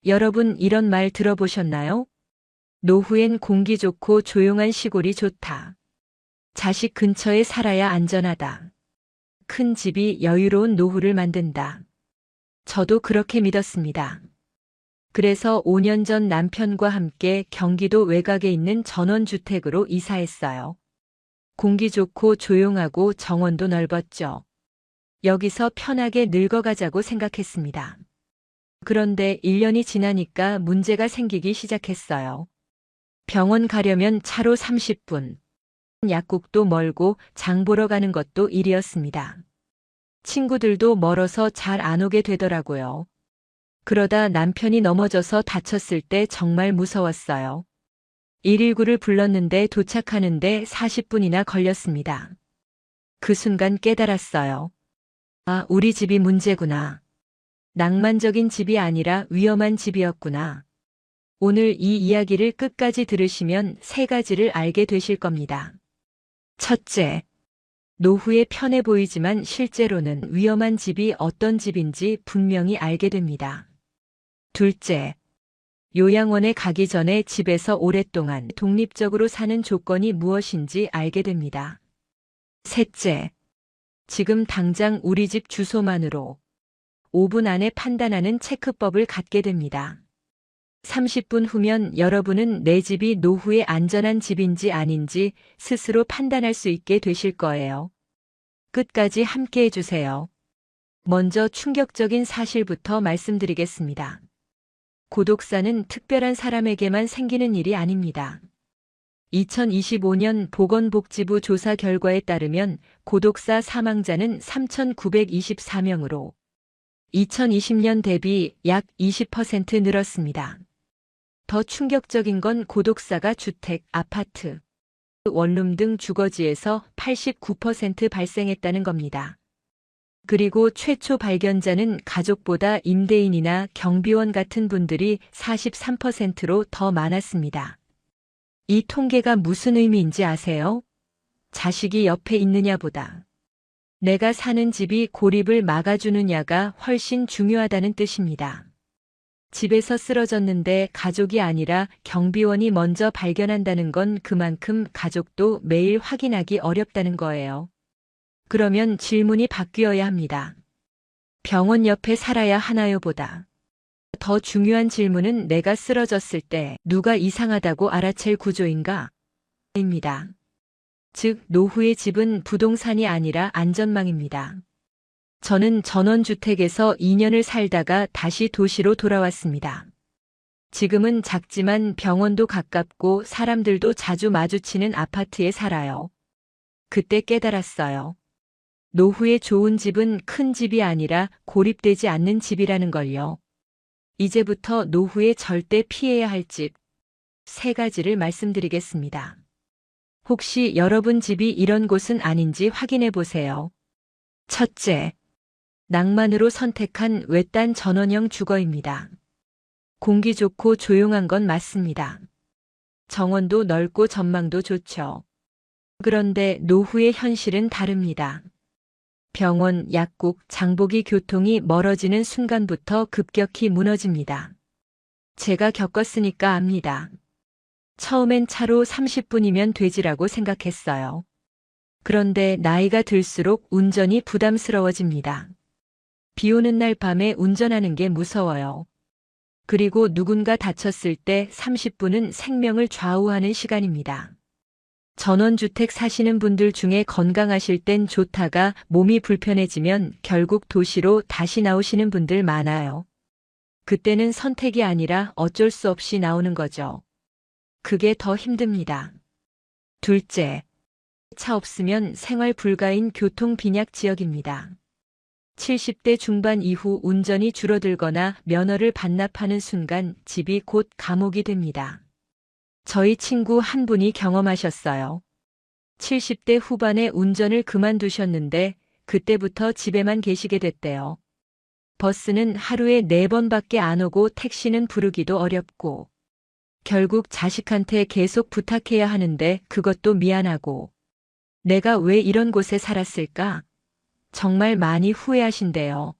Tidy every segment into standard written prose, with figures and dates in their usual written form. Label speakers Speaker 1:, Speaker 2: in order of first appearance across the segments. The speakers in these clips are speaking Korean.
Speaker 1: 여러분 이런 말 들어보셨나요? 노후엔 공기 좋고 조용한 시골이 좋다. 자식 근처에 살아야 안전하다. 큰 집이 여유로운 노후를 만든다. 저도 그렇게 믿었습니다. 그래서 5년 전 남편과 함께 경기도 외곽에 있는 전원주택으로 이사했어요. 공기 좋고 조용하고 정원도 넓었죠. 여기서 편하게 늙어가자고 생각했습니다. 그런데 1년이 지나니까 문제가 생기기 시작했어요. 병원 가려면 차로 30분, 약국도 멀고 장 보러 가는 것도 일이었습니다. 친구들도 멀어서 잘 안 오게 되더라고요. 그러다 남편이 넘어져서 다쳤을 때 정말 무서웠어요. 119를 불렀는데 도착하는데 40분이나 걸렸습니다. 그 순간 깨달았어요. 아, 우리 집이 문제구나. 낭만적인 집이 아니라 위험한 집이었구나. 오늘 이 이야기를 끝까지 들으시면 3가지를 알게 되실 겁니다. 첫째, 노후에 편해 보이지만 실제로는 위험한 집이 어떤 집인지 분명히 알게 됩니다. 둘째, 요양원에 가기 전에 집에서 오랫동안 독립적으로 사는 조건이 무엇인지 알게 됩니다. 셋째, 지금 당장 우리 집 주소만으로 5분 안에 판단하는 체크법을 갖게 됩니다. 30분 후면 여러분은 내 집이 노후에 안전한 집인지 아닌지 스스로 판단할 수 있게 되실 거예요. 끝까지 함께 해주세요. 먼저 충격적인 사실부터 말씀드리겠습니다. 고독사는 특별한 사람에게만 생기는 일이 아닙니다. 2025년 보건복지부 조사 결과에 따르면 고독사 사망자는 3,924명으로 2020년 대비 약 20% 늘었습니다. 더 충격적인 건 고독사가 주택, 아파트, 원룸 등 주거지에서 89% 발생했다는 겁니다. 그리고 최초 발견자는 가족보다 임대인이나 경비원 같은 분들이 43%로 더 많았습니다. 이 통계가 무슨 의미인지 아세요? 자식이 옆에 있느냐보다 내가 사는 집이 고립을 막아주느냐가 훨씬 중요하다는 뜻입니다. 집에서 쓰러졌는데 가족이 아니라 경비원이 먼저 발견한다는 건 그만큼 가족도 매일 확인하기 어렵다는 거예요. 그러면 질문이 바뀌어야 합니다. 병원 옆에 살아야 하나요 보다. 더 중요한 질문은 내가 쓰러졌을 때 누가 이상하다고 알아챌 구조인가? 입니다. 즉, 노후의 집은 부동산이 아니라 안전망입니다. 저는 전원주택에서 2년을 살다가 다시 도시로 돌아왔습니다. 지금은 작지만 병원도 가깝고 사람들도 자주 마주치는 아파트에 살아요. 그때 깨달았어요. 노후에 좋은 집은 큰 집이 아니라 고립되지 않는 집이라는 걸요. 이제부터 노후에 절대 피해야 할 집 3가지를 말씀드리겠습니다. 혹시 여러분 집이 이런 곳은 아닌지 확인해 보세요. 첫째, 낭만으로 선택한 외딴 전원형 주거입니다. 공기 좋고 조용한 건 맞습니다. 정원도 넓고 전망도 좋죠. 그런데 노후의 현실은 다릅니다. 병원, 약국, 장보기 교통이 멀어지는 순간부터 급격히 무너집니다. 제가 겪었으니까 압니다. 처음엔 차로 30분이면 되지라고 생각했어요. 그런데 나이가 들수록 운전이 부담스러워집니다. 비 오는 날 밤에 운전하는 게 무서워요. 그리고 누군가 다쳤을 때 30분은 생명을 좌우하는 시간입니다. 전원주택 사시는 분들 중에 건강하실 땐 좋다가 몸이 불편해지면 결국 도시로 다시 나오시는 분들 많아요. 그때는 선택이 아니라 어쩔 수 없이 나오는 거죠. 그게 더 힘듭니다. 둘째, 차 없으면 생활 불가인 교통 빈약 지역입니다. 70대 중반 이후 운전이 줄어들거나 면허를 반납하는 순간 집이 곧 감옥이 됩니다. 저희 친구 한 분이 경험하셨어요. 70대 후반에 운전을 그만두셨는데 그때부터 집에만 계시게 됐대요. 버스는 하루에 4번밖에 안 오고 택시는 부르기도 어렵고 결국 자식한테 계속 부탁해야 하는데 그것도 미안하고 내가 왜 이런 곳에 살았을까? 정말 많이 후회하신대요.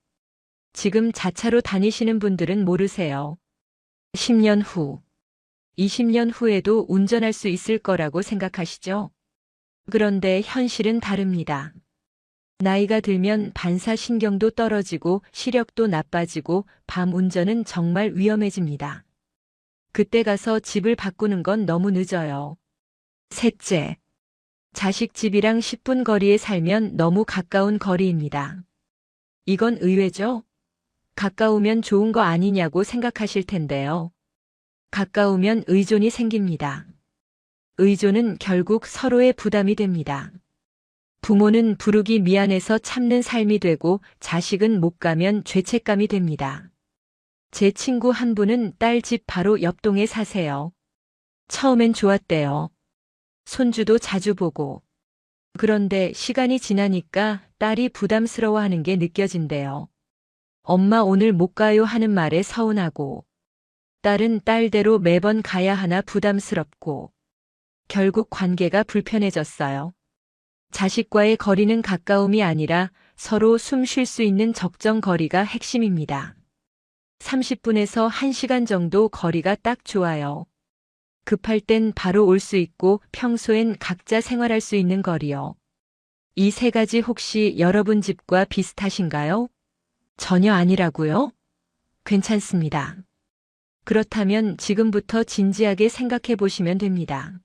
Speaker 1: 지금 자차로 다니시는 분들은 모르세요. 10년 후, 20년 후에도 운전할 수 있을 거라고 생각하시죠? 그런데 현실은 다릅니다. 나이가 들면 반사신경도 떨어지고 시력도 나빠지고 밤 운전은 정말 위험해집니다. 그때 가서 집을 바꾸는 건 너무 늦어요. 셋째, 자식 집이랑 10분 거리에 살면 너무 가까운 거리입니다. 이건 의외죠? 가까우면 좋은 거 아니냐고 생각하실 텐데요. 가까우면 의존이 생깁니다. 의존은 결국 서로의 부담이 됩니다. 부모는 부르기 미안해서 참는 삶이 되고 자식은 못 가면 죄책감이 됩니다. 제 친구 한 분은 딸 집 바로 옆 동에 사세요. 처음엔 좋았대요. 손주도 자주 보고. 그런데 시간이 지나니까 딸이 부담스러워하는 게 느껴진대요. 엄마 오늘 못 가요 하는 말에 서운하고, 딸은 딸대로 매번 가야 하나 부담스럽고, 결국 관계가 불편해졌어요. 자식과의 거리는 가까움이 아니라 서로 숨 쉴 수 있는 적정 거리가 핵심입니다. 30분에서 1시간 정도 거리가 딱 좋아요. 급할 땐 바로 올 수 있고 평소엔 각자 생활할 수 있는 거리요. 이 세 가지 혹시 여러분 집과 비슷하신가요? 전혀 아니라고요? 괜찮습니다. 그렇다면 지금부터 진지하게 생각해 보시면 됩니다.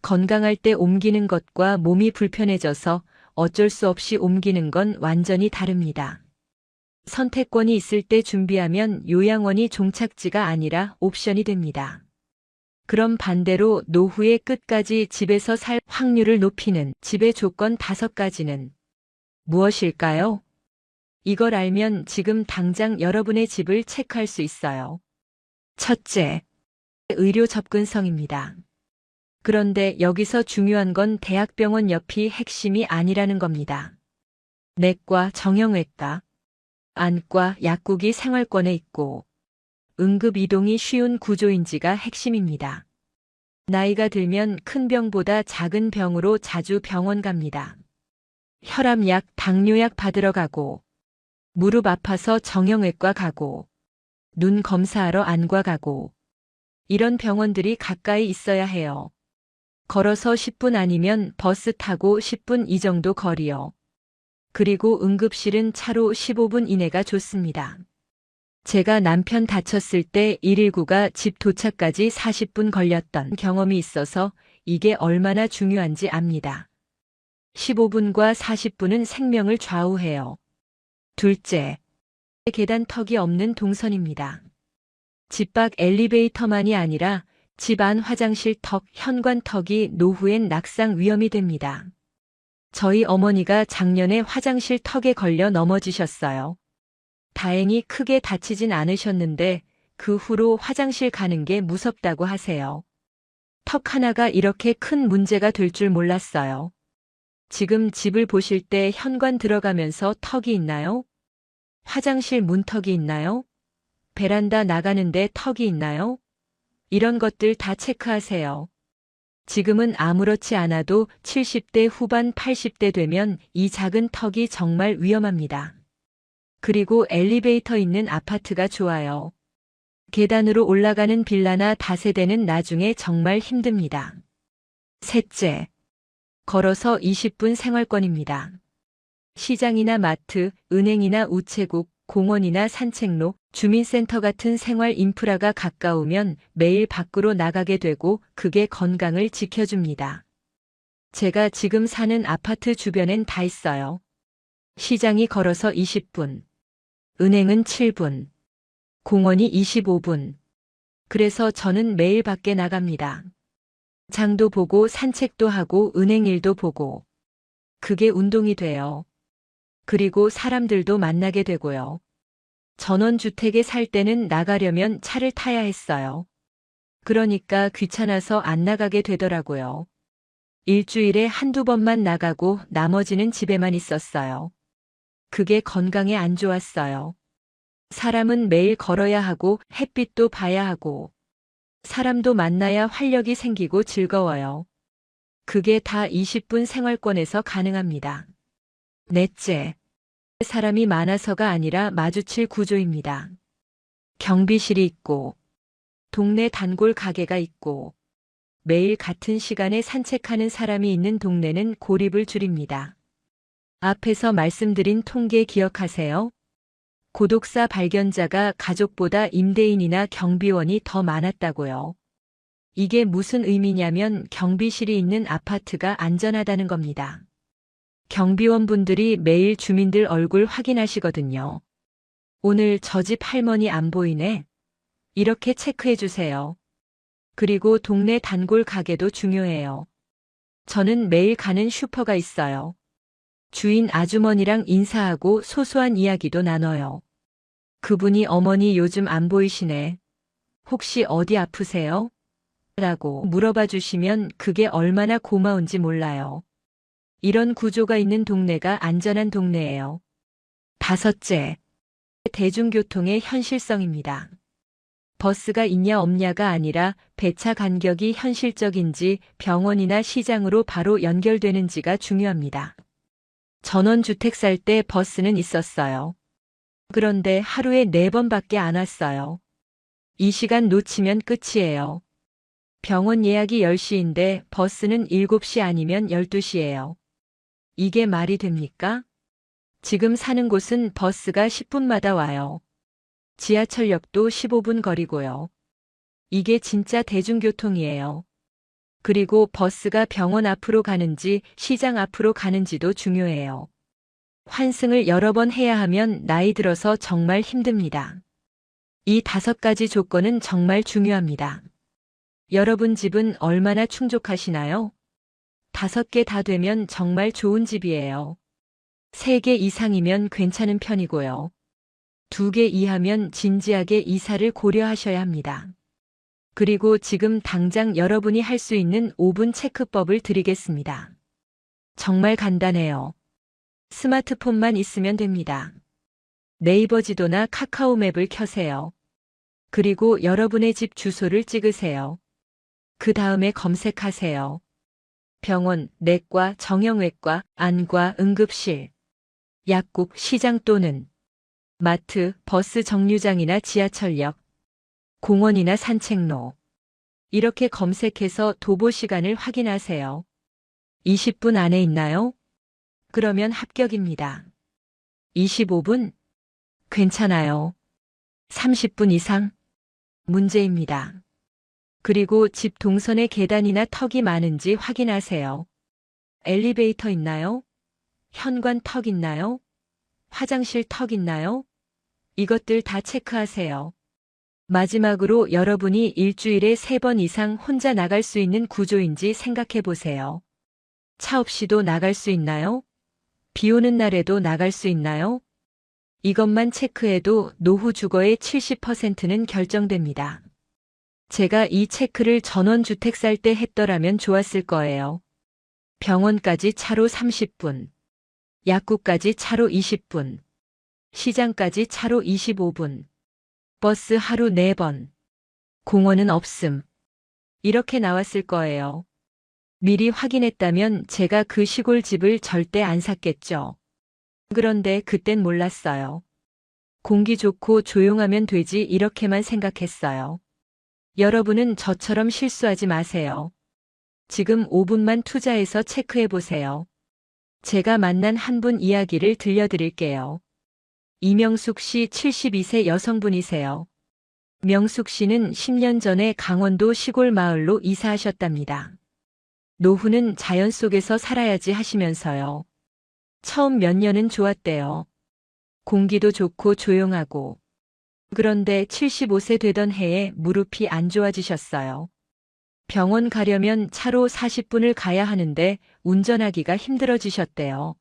Speaker 1: 건강할 때 옮기는 것과 몸이 불편해져서 어쩔 수 없이 옮기는 건 완전히 다릅니다. 선택권이 있을 때 준비하면 요양원이 종착지가 아니라 옵션이 됩니다. 그럼 반대로 노후의 끝까지 집에서 살 확률을 높이는 집의 조건 5가지는 무엇일까요? 이걸 알면 지금 당장 여러분의 집을 체크할 수 있어요. 첫째, 의료 접근성입니다. 그런데 여기서 중요한 건 대학병원 옆이 핵심이 아니라는 겁니다. 내과, 정형외과, 안과, 약국이 생활권에 있고 응급 이동이 쉬운 구조인지가 핵심입니다. 나이가 들면 큰 병보다 작은 병으로 자주 병원 갑니다. 혈압약, 당뇨약 받으러 가고, 무릎 아파서 정형외과 가고, 눈 검사하러 안과 가고, 이런 병원들이 가까이 있어야 해요. 걸어서 10분 아니면 버스 타고 10분 이 정도 거리요. 그리고 응급실은 차로 15분 이내가 좋습니다. 제가 남편 다쳤을 때 119가 집 도착까지 40분 걸렸던 경험이 있어서 이게 얼마나 중요한지 압니다. 15분과 40분은 생명을 좌우해요. 둘째, 계단턱이 없는 동선입니다. 집 밖 엘리베이터만이 아니라 집 안 화장실 턱, 현관턱이 노후엔 낙상 위험이 됩니다. 저희 어머니가 작년에 화장실 턱에 걸려 넘어지셨어요. 다행히 크게 다치진 않으셨는데 그 후로 화장실 가는 게 무섭다고 하세요. 턱 하나가 이렇게 큰 문제가 될 줄 몰랐어요. 지금 집을 보실 때 현관 들어가면서 턱이 있나요? 화장실 문턱이 있나요? 베란다 나가는데 턱이 있나요? 이런 것들 다 체크하세요. 지금은 아무렇지 않아도 70대 후반 80대 되면 이 작은 턱이 정말 위험합니다. 그리고 엘리베이터 있는 아파트가 좋아요. 계단으로 올라가는 빌라나 다세대는 나중에 정말 힘듭니다. 셋째, 걸어서 20분 생활권입니다. 시장이나 마트, 은행이나 우체국, 공원이나 산책로, 주민센터 같은 생활 인프라가 가까우면 매일 밖으로 나가게 되고 그게 건강을 지켜줍니다. 제가 지금 사는 아파트 주변엔 다 있어요. 시장이 걸어서 20분, 은행은 7분, 공원이 25분. 그래서 저는 매일 밖에 나갑니다. 장도 보고 산책도 하고 은행 일도 보고. 그게 운동이 돼요. 그리고 사람들도 만나게 되고요. 전원주택에 살 때는 나가려면 차를 타야 했어요. 그러니까 귀찮아서 안 나가게 되더라고요. 일주일에 한두 번만 나가고 나머지는 집에만 있었어요. 그게 건강에 안 좋았어요. 사람은 매일 걸어야 하고 햇빛도 봐야 하고 사람도 만나야 활력이 생기고 즐거워요. 그게 다 20분 생활권에서 가능합니다. 넷째, 사람이 많아서가 아니라 마주칠 구조입니다. 경비실이 있고 동네 단골 가게가 있고 매일 같은 시간에 산책하는 사람이 있는 동네는 고립을 줄입니다. 앞에서 말씀드린 통계 기억하세요? 고독사 발견자가 가족보다 임대인이나 경비원이 더 많았다고요. 이게 무슨 의미냐면 경비실이 있는 아파트가 안전하다는 겁니다. 경비원분들이 매일 주민들 얼굴 확인하시거든요. 오늘 저 집 할머니 안 보이네. 이렇게 체크해 주세요. 그리고 동네 단골 가게도 중요해요. 저는 매일 가는 슈퍼가 있어요. 주인 아주머니랑 인사하고 소소한 이야기도 나눠요. 그분이 어머니 요즘 안 보이시네. 혹시 어디 아프세요? 라고 물어봐 주시면 그게 얼마나 고마운지 몰라요. 이런 구조가 있는 동네가 안전한 동네예요. 다섯째, 대중교통의 현실성입니다. 버스가 있냐 없냐가 아니라 배차 간격이 현실적인지 병원이나 시장으로 바로 연결되는지가 중요합니다. 전원주택 살 때 버스는 있었어요. 그런데 하루에 4번밖에 안 왔어요. 이 시간 놓치면 끝이에요. 병원 예약이 10시인데 버스는 7시 아니면 12시예요. 이게 말이 됩니까? 지금 사는 곳은 버스가 10분마다 와요. 지하철역도 15분 거리고요. 이게 진짜 대중교통이에요. 그리고 버스가 병원 앞으로 가는지 시장 앞으로 가는지도 중요해요. 환승을 여러 번 해야 하면 나이 들어서 정말 힘듭니다. 이 5가지 조건은 정말 중요합니다. 여러분 집은 얼마나 충족하시나요? 5개 다 되면 정말 좋은 집이에요. 3개 이상이면 괜찮은 편이고요. 2개 이하면 진지하게 이사를 고려하셔야 합니다. 그리고 지금 당장 여러분이 할 수 있는 5분 체크법을 드리겠습니다. 정말 간단해요. 스마트폰만 있으면 됩니다. 네이버 지도나 카카오 맵을 켜세요. 그리고 여러분의 집 주소를 찍으세요. 그 다음에 검색하세요. 병원, 내과, 정형외과, 안과, 응급실, 약국, 시장 또는 마트, 버스 정류장이나 지하철역, 공원이나 산책로. 이렇게 검색해서 도보 시간을 확인하세요. 20분 안에 있나요? 그러면 합격입니다. 25분? 괜찮아요. 30분 이상? 문제입니다. 그리고 집 동선에 계단이나 턱이 많은지 확인하세요. 엘리베이터 있나요? 현관 턱 있나요? 화장실 턱 있나요? 이것들 다 체크하세요. 마지막으로 여러분이 일주일에 3번 이상 혼자 나갈 수 있는 구조인지 생각해 보세요. 차 없이도 나갈 수 있나요? 비 오는 날에도 나갈 수 있나요? 이것만 체크해도 노후 주거의 70%는 결정됩니다. 제가 이 체크를 전원주택 살 때 했더라면 좋았을 거예요. 병원까지 차로 30분, 약국까지 차로 20분, 시장까지 차로 25분, 버스 하루 4번, 공원은 없음. 이렇게 나왔을 거예요. 미리 확인했다면 제가 그 시골 집을 절대 안 샀겠죠. 그런데 그땐 몰랐어요. 공기 좋고 조용하면 되지 이렇게만 생각했어요. 여러분은 저처럼 실수하지 마세요. 지금 5분만 투자해서 체크해 보세요. 제가 만난 한 분 이야기를 들려드릴게요. 이명숙 씨 72세 여성분이세요. 명숙 씨는 10년 전에 강원도 시골 마을로 이사하셨답니다. 노후는 자연 속에서 살아야지 하시면서요. 처음 몇 년은 좋았대요. 공기도 좋고 조용하고. 그런데 75세 되던 해에 무릎이 안 좋아지셨어요. 병원 가려면 차로 40분을 가야 하는데 운전하기가 힘들어지셨대요.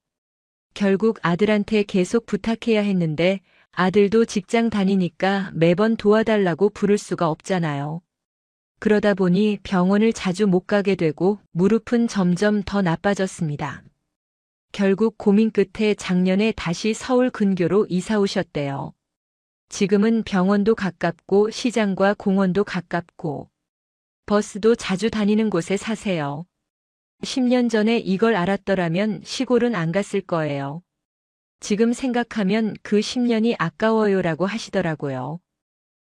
Speaker 1: 결국 아들한테 계속 부탁해야 했는데 아들도 직장 다니니까 매번 도와달라고 부를 수가 없잖아요. 그러다 보니 병원을 자주 못 가게 되고 무릎은 점점 더 나빠졌습니다. 결국 고민 끝에 작년에 다시 서울 근교로 이사 오셨대요. 지금은 병원도 가깝고 시장과 공원도 가깝고 버스도 자주 다니는 곳에 사세요. 10년 전에 이걸 알았더라면 시골은 안 갔을 거예요. 지금 생각하면 그 10년이 아까워요라고 하시더라고요.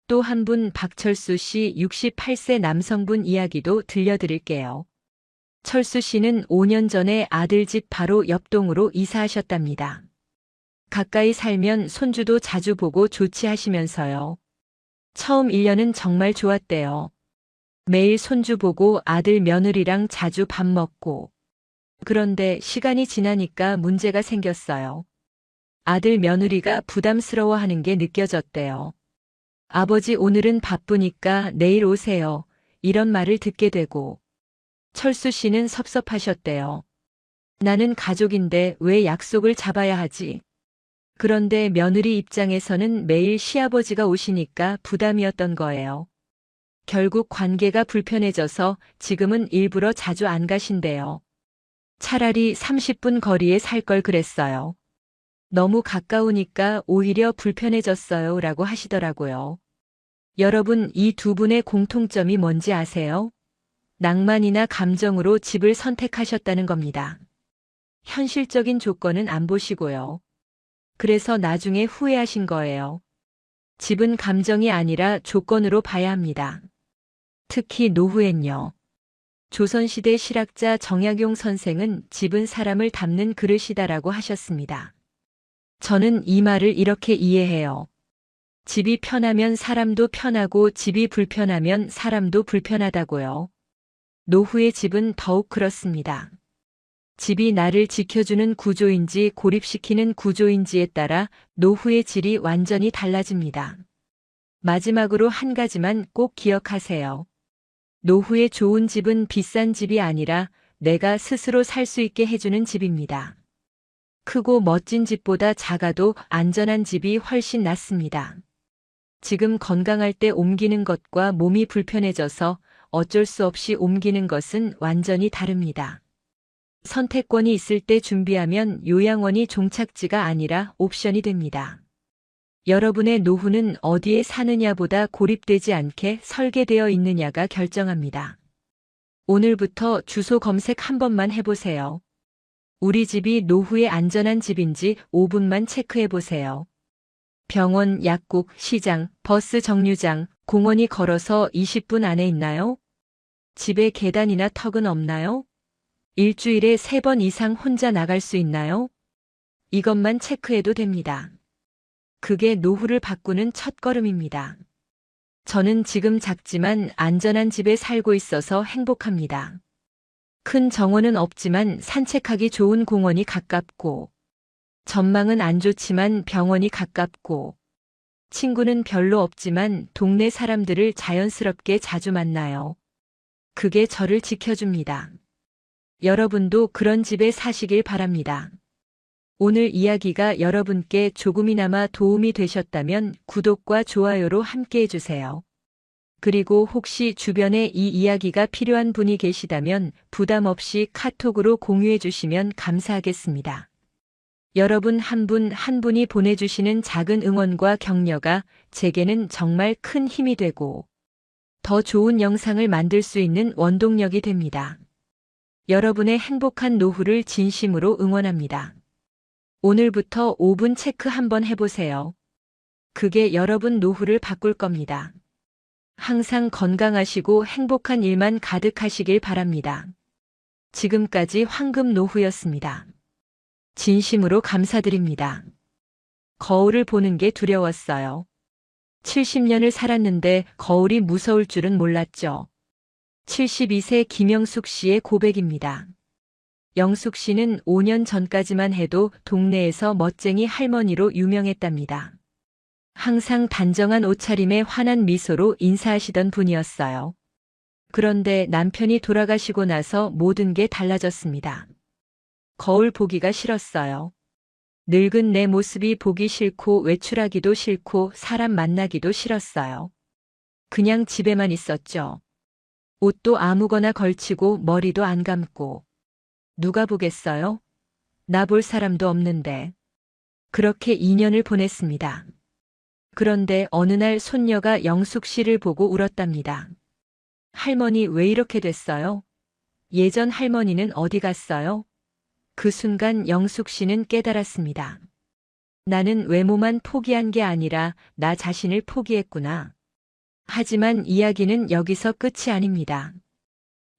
Speaker 1: 또 한 분 박철수 씨 68세 남성분 이야기도 들려드릴게요. 철수 씨는 5년 전에 아들 집 바로 옆동으로 이사하셨답니다. 가까이 살면 손주도 자주 보고 좋지하시면서요. 처음 1년은 정말 좋았대요. 매일 손주 보고 아들 며느리랑 자주 밥 먹고. 그런데 시간이 지나니까 문제가 생겼어요. 아들 며느리가 부담스러워하는 게 느껴졌대요. 아버지 오늘은 바쁘니까 내일 오세요. 이런 말을 듣게 되고. 철수 씨는 섭섭하셨대요. 나는 가족인데 왜 약속을 잡아야 하지? 그런데 며느리 입장에서는 매일 시아버지가 오시니까 부담이었던 거예요. 결국 관계가 불편해져서 지금은 일부러 자주 안 가신대요. 차라리 30분 거리에 살 걸 그랬어요. 너무 가까우니까 오히려 불편해졌어요 라고 하시더라고요. 여러분, 이 두 분의 공통점이 뭔지 아세요? 낭만이나 감정으로 집을 선택하셨다는 겁니다. 현실적인 조건은 안 보시고요. 그래서 나중에 후회하신 거예요. 집은 감정이 아니라 조건으로 봐야 합니다. 특히 노후엔요. 조선시대 실학자 정약용 선생은 집은 사람을 담는 그릇이다라고 하셨습니다. 저는 이 말을 이렇게 이해해요. 집이 편하면 사람도 편하고 집이 불편하면 사람도 불편하다고요. 노후의 집은 더욱 그렇습니다. 집이 나를 지켜주는 구조인지 고립시키는 구조인지에 따라 노후의 질이 완전히 달라집니다. 마지막으로 한 가지만 꼭 기억하세요. 노후의 좋은 집은 비싼 집이 아니라 내가 스스로 살 수 있게 해주는 집입니다. 크고 멋진 집보다 작아도 안전한 집이 훨씬 낫습니다. 지금 건강할 때 옮기는 것과 몸이 불편해져서 어쩔 수 없이 옮기는 것은 완전히 다릅니다. 선택권이 있을 때 준비하면 요양원이 종착지가 아니라 옵션이 됩니다. 여러분의 노후는 어디에 사느냐보다 고립되지 않게 설계되어 있느냐가 결정합니다. 오늘부터 주소 검색 한 번만 해보세요. 우리 집이 노후에 안전한 집인지 5분만 체크해 보세요. 병원, 약국, 시장, 버스 정류장, 공원이 걸어서 20분 안에 있나요? 집에 계단이나 턱은 없나요? 일주일에 3번 이상 혼자 나갈 수 있나요? 이것만 체크해도 됩니다. 그게 노후를 바꾸는 첫걸음입니다. 저는 지금 작지만 안전한 집에 살고 있어서 행복합니다. 큰 정원은 없지만 산책하기 좋은 공원이 가깝고, 전망은 안 좋지만 병원이 가깝고, 친구는 별로 없지만 동네 사람들을 자연스럽게 자주 만나요. 그게 저를 지켜줍니다. 여러분도 그런 집에 사시길 바랍니다. 오늘 이야기가 여러분께 조금이나마 도움이 되셨다면 구독과 좋아요로 함께 해주세요. 그리고 혹시 주변에 이 이야기가 필요한 분이 계시다면 부담 없이 카톡으로 공유해 주시면 감사하겠습니다. 여러분 한 분 한 분이 보내주시는 작은 응원과 격려가 제게는 정말 큰 힘이 되고 더 좋은 영상을 만들 수 있는 원동력이 됩니다. 여러분의 행복한 노후를 진심으로 응원합니다. 오늘부터 5분 체크 한번 해보세요. 그게 여러분 노후를 바꿀 겁니다. 항상 건강하시고 행복한 일만 가득하시길 바랍니다. 지금까지 황금 노후였습니다. 진심으로 감사드립니다. 거울을 보는 게 두려웠어요. 70년을 살았는데 거울이 무서울 줄은 몰랐죠. 72세 김영숙 씨의 고백입니다. 영숙 씨는 5년 전까지만 해도 동네에서 멋쟁이 할머니로 유명했답니다. 항상 단정한 옷차림에 환한 미소로 인사하시던 분이었어요. 그런데 남편이 돌아가시고 나서 모든 게 달라졌습니다. 거울 보기가 싫었어요. 늙은 내 모습이 보기 싫고 외출하기도 싫고 사람 만나기도 싫었어요. 그냥 집에만 있었죠. 옷도 아무거나 걸치고 머리도 안 감고. 누가 보겠어요? 나 볼 사람도 없는데. 그렇게 2년을 보냈습니다. 그런데 어느 날 손녀가 영숙 씨를 보고 울었답니다. 할머니 왜 이렇게 됐어요? 예전 할머니는 어디 갔어요? 그 순간 영숙 씨는 깨달았습니다. 나는 외모만 포기한 게 아니라 나 자신을 포기했구나. 하지만 이야기는 여기서 끝이 아닙니다.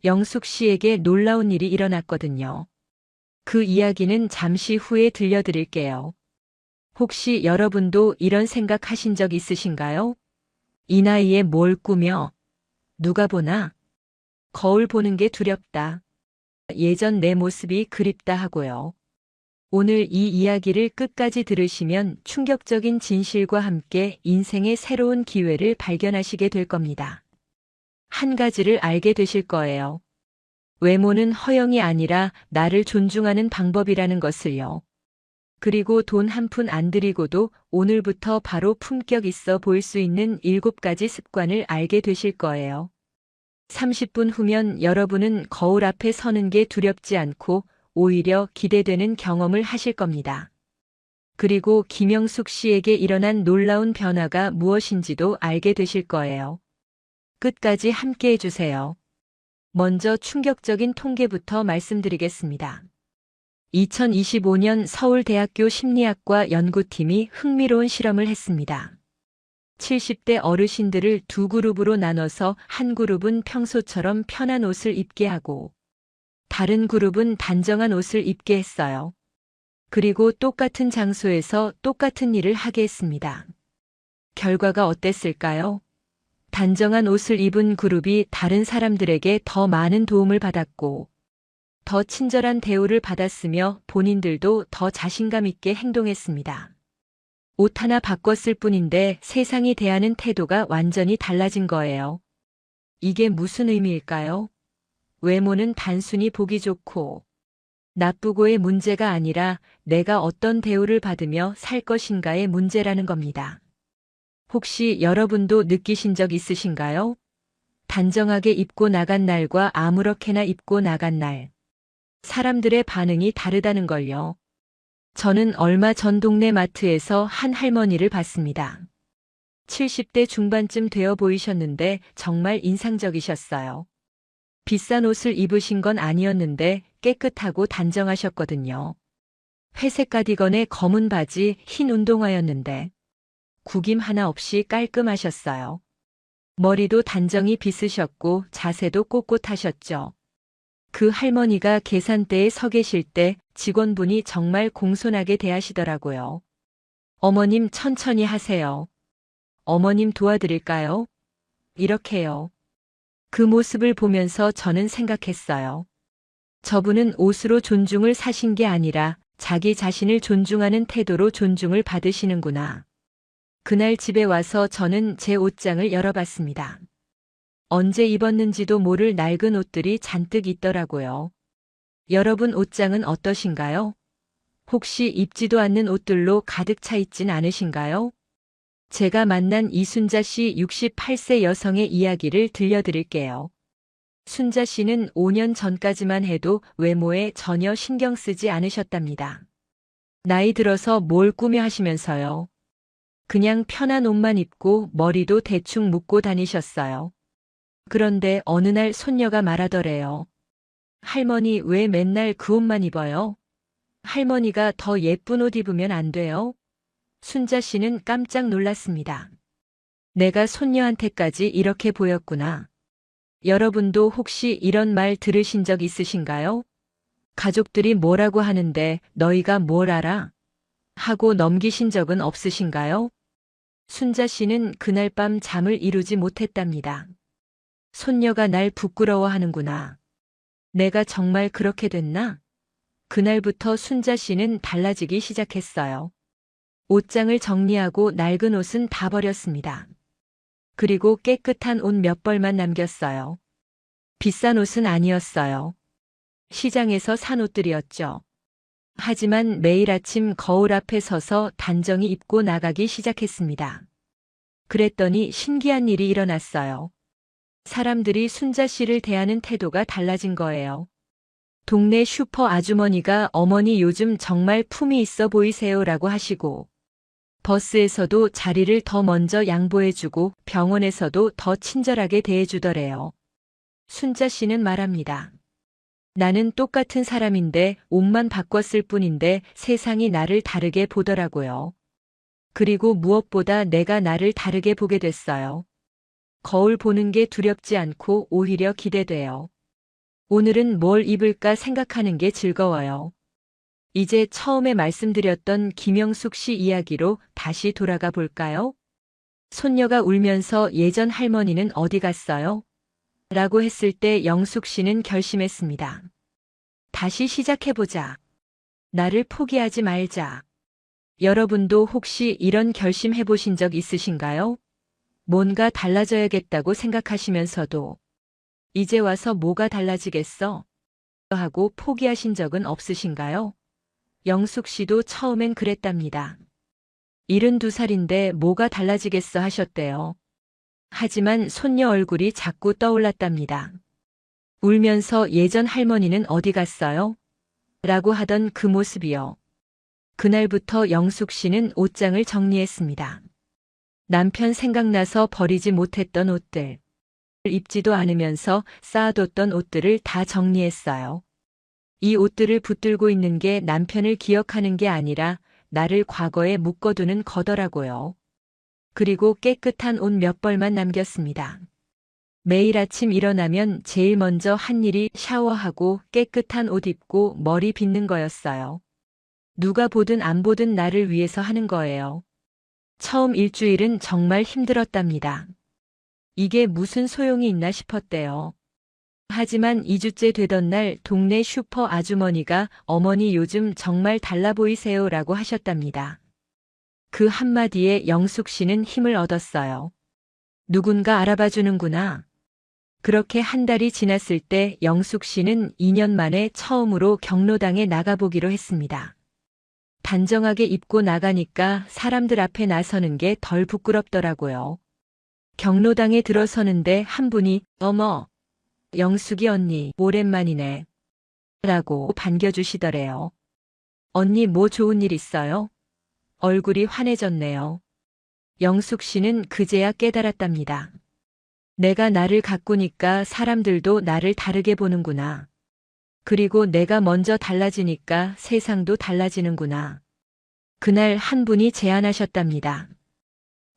Speaker 1: 영숙 씨에게 놀라운 일이 일어났거든요. 그 이야기는 잠시 후에 들려드릴게요. 혹시 여러분도 이런 생각 하신 적 있으신가요? 이 나이에 뭘 꾸며? 누가 보나? 거울 보는 게 두렵다. 예전 내 모습이 그립다 하고요. 오늘 이 이야기를 끝까지 들으시면 충격적인 진실과 함께 인생의 새로운 기회를 발견하시게 될 겁니다. 한 가지를 알게 되실 거예요. 외모는 허영이 아니라 나를 존중하는 방법이라는 것을요. 그리고 돈 한 푼 안 들이고도 오늘부터 바로 품격 있어 보일 수 있는 7가지 습관을 알게 되실 거예요. 30분 후면 여러분은 거울 앞에 서는 게 두렵지 않고 오히려 기대되는 경험을 하실 겁니다. 그리고 김영숙 씨에게 일어난 놀라운 변화가 무엇인지도 알게 되실 거예요. 끝까지 함께 해주세요. 먼저 충격적인 통계부터 말씀드리겠습니다. 2025년 서울대학교 심리학과 연구팀이 흥미로운 실험을 했습니다. 70대 어르신들을 두 그룹으로 나눠서 한 그룹은 평소처럼 편한 옷을 입게 하고 다른 그룹은 단정한 옷을 입게 했어요. 그리고 똑같은 장소에서 똑같은 일을 하게 했습니다. 결과가 어땠을까요? 단정한 옷을 입은 그룹이 다른 사람들에게 더 많은 도움을 받았고 더 친절한 대우를 받았으며 본인들도 더 자신감 있게 행동했습니다. 옷 하나 바꿨을 뿐인데 세상이 대하는 태도가 완전히 달라진 거예요. 이게 무슨 의미일까요? 외모는 단순히 보기 좋고 나쁘고의 문제가 아니라 내가 어떤 대우를 받으며 살 것인가의 문제라는 겁니다. 혹시 여러분도 느끼신 적 있으신가요? 단정하게 입고 나간 날과 아무렇게나 입고 나간 날. 사람들의 반응이 다르다는 걸요. 저는 얼마 전 동네 마트에서 한 할머니를 봤습니다. 70대 중반쯤 되어 보이셨는데 정말 인상적이셨어요. 비싼 옷을 입으신 건 아니었는데 깨끗하고 단정하셨거든요. 회색 가디건에 검은 바지, 흰 운동화였는데 구김 하나 없이 깔끔하셨어요. 머리도 단정히 빗으셨고 자세도 꼿꼿하셨죠. 그 할머니가 계산대에 서 계실 때 직원분이 정말 공손하게 대하시더라고요. 어머님 천천히 하세요. 어머님 도와드릴까요? 이렇게요. 그 모습을 보면서 저는 생각했어요. 저분은 옷으로 존중을 사신 게 아니라 자기 자신을 존중하는 태도로 존중을 받으시는구나. 그날 집에 와서 저는 제 옷장을 열어봤습니다. 언제 입었는지도 모를 낡은 옷들이 잔뜩 있더라고요. 여러분 옷장은 어떠신가요? 혹시 입지도 않는 옷들로 가득 차 있진 않으신가요? 제가 만난 이순자 씨 68세 여성의 이야기를 들려드릴게요. 순자 씨는 5년 전까지만 해도 외모에 전혀 신경 쓰지 않으셨답니다. 나이 들어서 뭘 꾸며 하시면서요. 그냥 편한 옷만 입고 머리도 대충 묶고 다니셨어요. 그런데 어느 날 손녀가 말하더래요. 할머니 왜 맨날 그 옷만 입어요? 할머니가 더 예쁜 옷 입으면 안 돼요? 순자 씨는 깜짝 놀랐습니다. 내가 손녀한테까지 이렇게 보였구나. 여러분도 혹시 이런 말 들으신 적 있으신가요? 가족들이 뭐라고 하는데 너희가 뭘 알아? 하고 넘기신 적은 없으신가요? 순자 씨는 그날 밤 잠을 이루지 못했답니다. 손녀가 날 부끄러워하는구나. 내가 정말 그렇게 됐나? 그날부터 순자 씨는 달라지기 시작했어요. 옷장을 정리하고 낡은 옷은 다 버렸습니다. 그리고 깨끗한 옷 몇 벌만 남겼어요. 비싼 옷은 아니었어요. 시장에서 산 옷들이었죠. 하지만 매일 아침 거울 앞에 서서 단정히 입고 나가기 시작했습니다. 그랬더니 신기한 일이 일어났어요. 사람들이 순자 씨를 대하는 태도가 달라진 거예요. 동네 슈퍼 아주머니가 어머니 요즘 정말 품이 있어 보이세요라고 하시고, 버스에서도 자리를 더 먼저 양보해주고 병원에서도 더 친절하게 대해주더래요. 순자 씨는 말합니다. 나는 똑같은 사람인데 옷만 바꿨을 뿐인데 세상이 나를 다르게 보더라고요. 그리고 무엇보다 내가 나를 다르게 보게 됐어요. 거울 보는 게 두렵지 않고 오히려 기대돼요. 오늘은 뭘 입을까 생각하는 게 즐거워요. 이제 처음에 말씀드렸던 김영숙 씨 이야기로 다시 돌아가 볼까요? 손녀가 울면서 예전 할머니는 어디 갔어요? 라고 했을 때 영숙 씨는 결심했습니다. 다시 시작해보자. 나를 포기하지 말자. 여러분도 혹시 이런 결심 해보신 적 있으신가요? 뭔가 달라져야겠다고 생각하시면서도 이제 와서 뭐가 달라지겠어? 하고 포기하신 적은 없으신가요? 영숙 씨도 처음엔 그랬답니다. 72살인데 뭐가 달라지겠어 하셨대요. 하지만 손녀 얼굴이 자꾸 떠올랐답니다. 울면서 예전 할머니는 어디 갔어요? 라고 하던 그 모습이요. 그날부터 영숙 씨는 옷장을 정리했습니다. 남편 생각나서 버리지 못했던 옷들, 입지도 않으면서 쌓아뒀던 옷들을 다 정리했어요. 이 옷들을 붙들고 있는 게 남편을 기억하는 게 아니라 나를 과거에 묶어두는 거더라고요. 그리고 깨끗한 옷 몇 벌만 남겼습니다. 매일 아침 일어나면 제일 먼저 한 일이 샤워하고 깨끗한 옷 입고 머리 빗는 거였어요. 누가 보든 안 보든 나를 위해서 하는 거예요. 처음 일주일은 정말 힘들었답니다. 이게 무슨 소용이 있나 싶었대요. 하지만 2주째 되던 날 동네 슈퍼 아주머니가 어머니 요즘 정말 달라 보이세요 라고 하셨답니다. 그 한마디에 영숙 씨는 힘을 얻었어요. 누군가 알아봐 주는구나. 그렇게 한 달이 지났을 때 영숙 씨는 2년 만에 처음으로 경로당에 나가보기로 했습니다. 단정하게 입고 나가니까 사람들 앞에 나서는 게 덜 부끄럽더라고요. 경로당에 들어서는데 한 분이 어머, 영숙이 언니 오랜만이네 라고 반겨주시더래요. 언니 뭐 좋은 일 있어요? 얼굴이 환해졌네요. 영숙 씨는 그제야 깨달았답니다. 내가 나를 가꾸니까 사람들도 나를 다르게 보는구나. 그리고 내가 먼저 달라지니까 세상도 달라지는구나. 그날 한 분이 제안하셨답니다.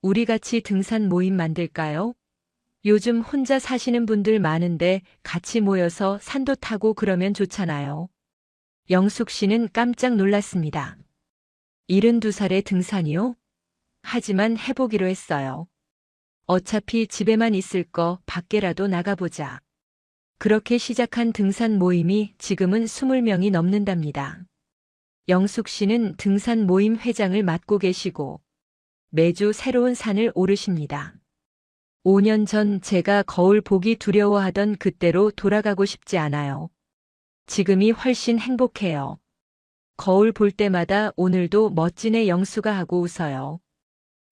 Speaker 1: 우리 같이 등산 모임 만들까요? 요즘 혼자 사시는 분들 많은데 같이 모여서 산도 타고 그러면 좋잖아요. 영숙 씨는 깜짝 놀랐습니다. 72살의 등산이요? 하지만 해보기로 했어요. 어차피 집에만 있을 거 밖에라도 나가보자. 그렇게 시작한 등산 모임이 지금은 20명이 넘는답니다. 영숙 씨는 등산 모임 회장을 맡고 계시고 매주 새로운 산을 오르십니다. 5년 전 제가 거울 보기 두려워하던 그때로 돌아가고 싶지 않아요. 지금이 훨씬 행복해요. 거울 볼 때마다 오늘도 멋진 애 영수가 하고 웃어요.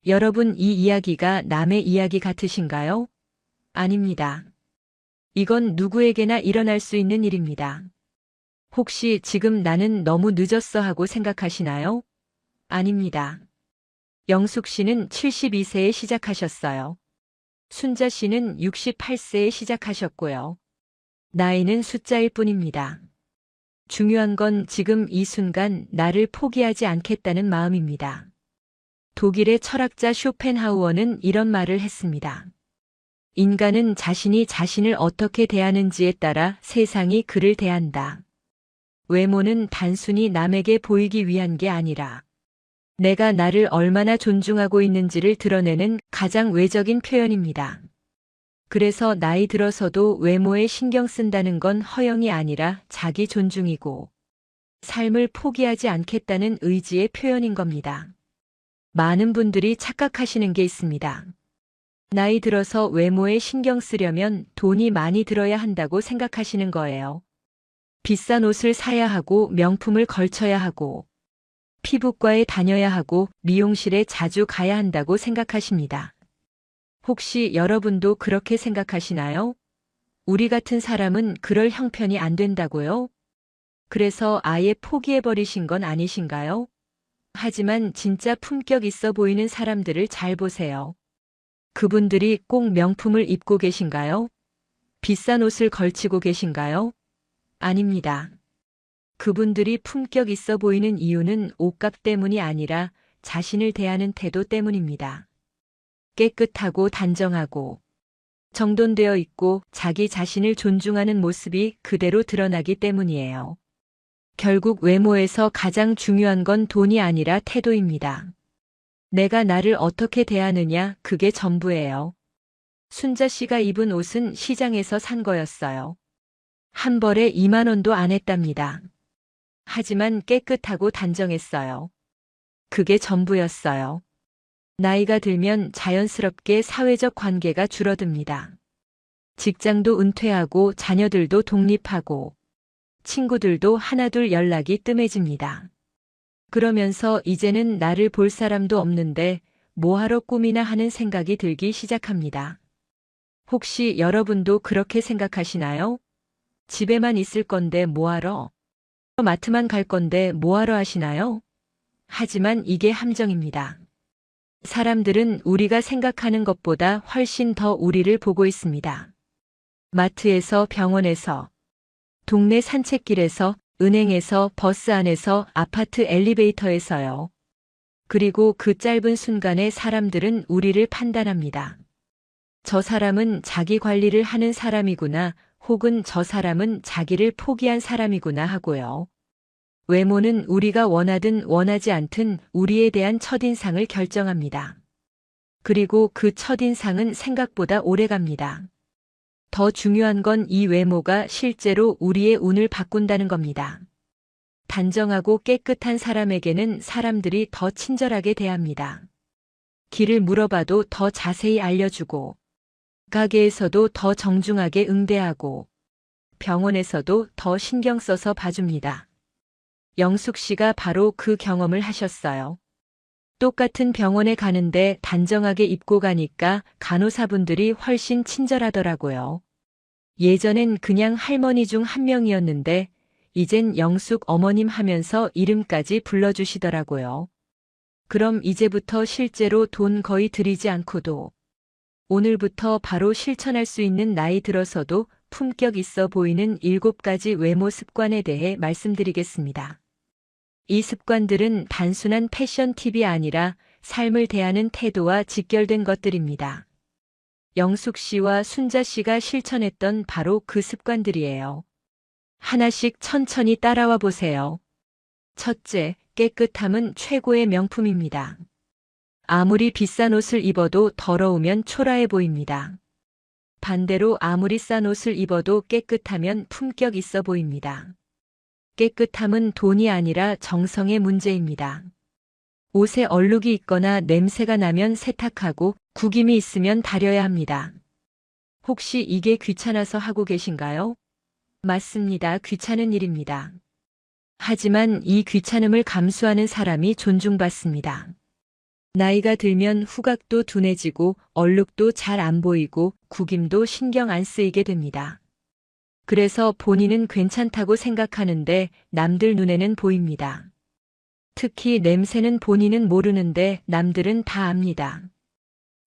Speaker 1: 여러분 이 이야기가 남의 이야기 같으신가요? 아닙니다. 이건 누구에게나 일어날 수 있는 일입니다. 혹시 지금 나는 너무 늦었어 하고 생각하시나요? 아닙니다. 영숙 씨는 72세에 시작하셨어요. 순자 씨는 68세에 시작하셨고요. 나이는 숫자일 뿐입니다. 중요한 건 지금 이 순간 나를 포기하지 않겠다는 마음입니다. 독일의 철학자 쇼펜하우어는 이런 말을 했습니다. 인간은 자신이 자신을 어떻게 대하는지에 따라 세상이 그를 대한다. 외모는 단순히 남에게 보이기 위한 게 아니라 내가 나를 얼마나 존중하고 있는지를 드러내는 가장 외적인 표현입니다. 그래서 나이 들어서도 외모에 신경 쓴다는 건 허영이 아니라 자기 존중이고 삶을 포기하지 않겠다는 의지의 표현인 겁니다. 많은 분들이 착각하시는 게 있습니다. 나이 들어서 외모에 신경 쓰려면 돈이 많이 들어야 한다고 생각하시는 거예요. 비싼 옷을 사야 하고 명품을 걸쳐야 하고 피부과에 다녀야 하고 미용실에 자주 가야 한다고 생각하십니다. 혹시 여러분도 그렇게 생각하시나요? 우리 같은 사람은 그럴 형편이 안 된다고요? 그래서 아예 포기해버리신 건 아니신가요? 하지만 진짜 품격 있어 보이는 사람들을 잘 보세요. 그분들이 꼭 명품을 입고 계신가요? 비싼 옷을 걸치고 계신가요? 아닙니다. 그분들이 품격 있어 보이는 이유는 옷값 때문이 아니라 자신을 대하는 태도 때문입니다. 깨끗하고 단정하고 정돈되어 있고 자기 자신을 존중하는 모습이 그대로 드러나기 때문이에요. 결국 외모에서 가장 중요한 건 돈이 아니라 태도입니다. 내가 나를 어떻게 대하느냐, 그게 전부예요. 순자 씨가 입은 옷은 시장에서 산 거였어요. 한 벌에 2만 원도 안 했답니다. 하지만 깨끗하고 단정했어요. 그게 전부였어요. 나이가 들면 자연스럽게 사회적 관계가 줄어듭니다. 직장도 은퇴하고 자녀들도 독립하고 친구들도 하나둘 연락이 뜸해집니다. 그러면서 이제는 나를 볼 사람도 없는데 뭐하러 꿈이나 하는 생각이 들기 시작합니다. 혹시 여러분도 그렇게 생각하시나요? 집에만 있을 건데 뭐하러? 마트만 갈 건데 뭐하러 하시나요? 하지만 이게 함정입니다. 사람들은 우리가 생각하는 것보다 훨씬 더 우리를 보고 있습니다. 마트에서, 병원에서, 동네 산책길에서, 은행에서, 버스 안에서, 아파트 엘리베이터에서요. 그리고 그 짧은 순간에 사람들은 우리를 판단합니다. 저 사람은 자기 관리를 하는 사람이구나, 혹은 저 사람은 자기를 포기한 사람이구나 하고요. 외모는 우리가 원하든 원하지 않든 우리에 대한 첫인상을 결정합니다. 그리고 그 첫인상은 생각보다 오래갑니다. 더 중요한 건 이 외모가 실제로 우리의 운을 바꾼다는 겁니다. 단정하고 깨끗한 사람에게는 사람들이 더 친절하게 대합니다. 길을 물어봐도 더 자세히 알려주고, 가게에서도 더 정중하게 응대하고, 병원에서도 더 신경 써서 봐줍니다. 영숙 씨가 바로 그 경험을 하셨어요. 똑같은 병원에 가는데 단정하게 입고 가니까 간호사분들이 훨씬 친절하더라고요. 예전엔 그냥 할머니 중 한 명이었는데 이젠 영숙 어머님 하면서 이름까지 불러주시더라고요. 그럼 이제부터 실제로 돈 거의 들이지 않고도 오늘부터 바로 실천할 수 있는 나이 들어서도 품격 있어 보이는 7가지 외모 습관에 대해 말씀드리겠습니다. 이 습관들은 단순한 패션 팁이 아니라 삶을 대하는 태도와 직결된 것들입니다. 영숙 씨와 순자 씨가 실천했던 바로 그 습관들이에요. 하나씩 천천히 따라와 보세요. 첫째, 깨끗함은 최고의 명품입니다. 아무리 비싼 옷을 입어도 더러우면 초라해 보입니다. 반대로 아무리 싼 옷을 입어도 깨끗하면 품격 있어 보입니다. 깨끗함은 돈이 아니라 정성의 문제입니다. 옷에 얼룩이 있거나 냄새가 나면 세탁하고 구김이 있으면 다려야 합니다. 혹시 이게 귀찮아서 하고 계신가요? 맞습니다. 귀찮은 일입니다. 하지만 이 귀찮음을 감수하는 사람이 존중받습니다. 나이가 들면 후각도 둔해지고 얼룩도 잘 안 보이고 구김도 신경 안 쓰이게 됩니다. 그래서 본인은 괜찮다고 생각하는데 남들 눈에는 보입니다. 특히 냄새는 본인은 모르는데 남들은 다 압니다.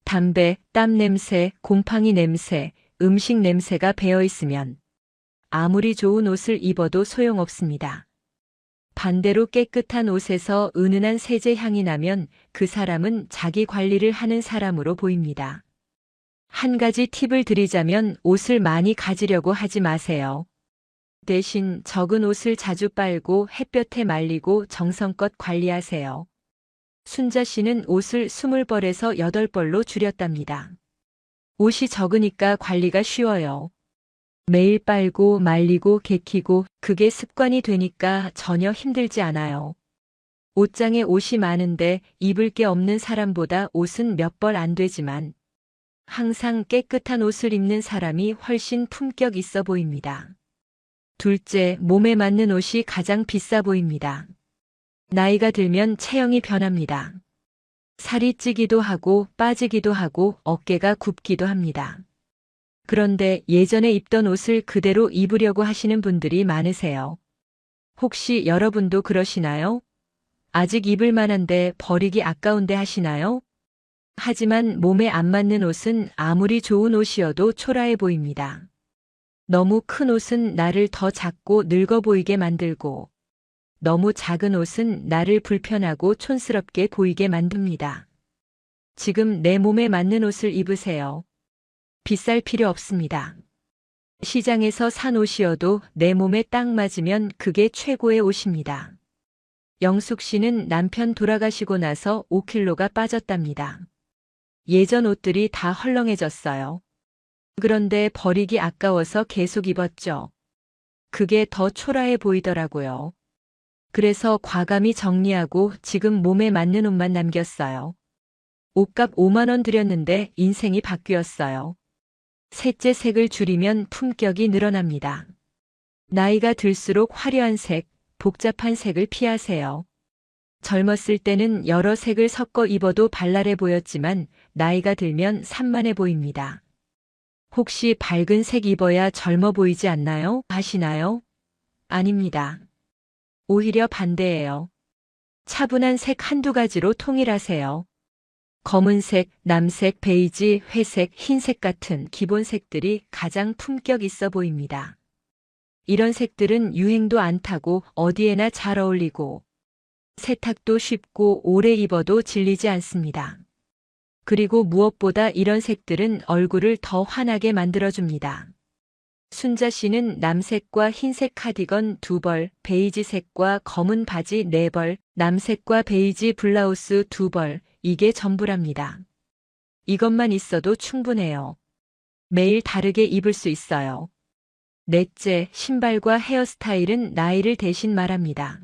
Speaker 1: 담배, 땀 냄새, 곰팡이 냄새, 음식 냄새가 배어 있으면 아무리 좋은 옷을 입어도 소용없습니다. 반대로 깨끗한 옷에서 은은한 세제 향이 나면 그 사람은 자기 관리를 하는 사람으로 보입니다. 한 가지 팁을 드리자면 옷을 많이 가지려고 하지 마세요. 대신 적은 옷을 자주 빨고 햇볕에 말리고 정성껏 관리하세요. 순자 씨는 옷을 20벌에서 8벌로 줄였답니다. 옷이 적으니까 관리가 쉬워요. 매일 빨고 말리고 개키고 그게 습관이 되니까 전혀 힘들지 않아요. 옷장에 옷이 많은데 입을 게 없는 사람보다 옷은 몇 벌 안 되지만 항상 깨끗한 옷을 입는 사람이 훨씬 품격 있어 보입니다. 둘째, 몸에 맞는 옷이 가장 비싸 보입니다. 나이가 들면 체형이 변합니다. 살이 찌기도 하고 빠지기도 하고 어깨가 굽기도 합니다. 그런데 예전에 입던 옷을 그대로 입으려고 하시는 분들이 많으세요. 혹시 여러분도 그러시나요? 아직 입을 만한데 버리기 아까운데 하시나요? 하지만 몸에 안 맞는 옷은 아무리 좋은 옷이어도 초라해 보입니다. 너무 큰 옷은 나를 더 작고 늙어 보이게 만들고 너무 작은 옷은 나를 불편하고 촌스럽게 보이게 만듭니다. 지금 내 몸에 맞는 옷을 입으세요. 비쌀 필요 없습니다. 시장에서 산 옷이어도 내 몸에 딱 맞으면 그게 최고의 옷입니다. 영숙 씨는 남편 돌아가시고 나서 5kg가 빠졌답니다. 예전 옷들이 다 헐렁해졌어요. 그런데 버리기 아까워서 계속 입었죠. 그게 더 초라해 보이더라고요. 그래서 과감히 정리하고 지금 몸에 맞는 옷만 남겼어요. 옷값 5만 원 들였는데 인생이 바뀌었어요. 셋째, 색을 줄이면 품격이 늘어납니다. 나이가 들수록 화려한 색, 복잡한 색을 피하세요. 젊었을 때는 여러 색을 섞어 입어도 발랄해 보였지만 나이가 들면 산만해 보입니다. 혹시 밝은 색 입어야 젊어 보이지 않나요? 하시나요? 아닙니다. 오히려 반대예요. 차분한 색 한두 가지로 통일하세요. 검은색, 남색, 베이지, 회색, 흰색 같은 기본 색들이 가장 품격 있어 보입니다. 이런 색들은 유행도 안 타고 어디에나 잘 어울리고 세탁도 쉽고 오래 입어도 질리지 않습니다. 그리고 무엇보다 이런 색들은 얼굴을 더 환하게 만들어줍니다. 순자 씨는 남색과 흰색 카디건 2벌, 베이지색과 검은 바지 4벌, 남색과 베이지 블라우스 2벌, 이게 전부랍니다. 이것만 있어도 충분해요. 매일 다르게 입을 수 있어요. 넷째, 신발과 헤어스타일은 나이를 대신 말합니다.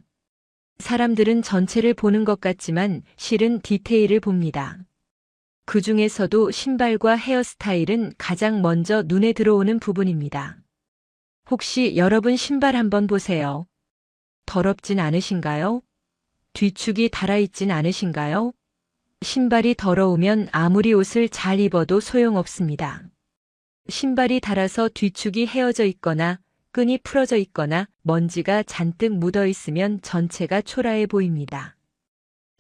Speaker 1: 사람들은 전체를 보는 것 같지만 실은 디테일을 봅니다. 그 중에서도 신발과 헤어스타일은 가장 먼저 눈에 들어오는 부분입니다. 혹시 여러분 신발 한번 보세요. 더럽진 않으신가요? 뒤축이 달아있진 않으신가요? 신발이 더러우면 아무리 옷을 잘 입어도 소용없습니다. 신발이 닳아서 뒤축이 헤어져 있거나 끈이 풀어져 있거나 먼지가 잔뜩 묻어 있으면 전체가 초라해 보입니다.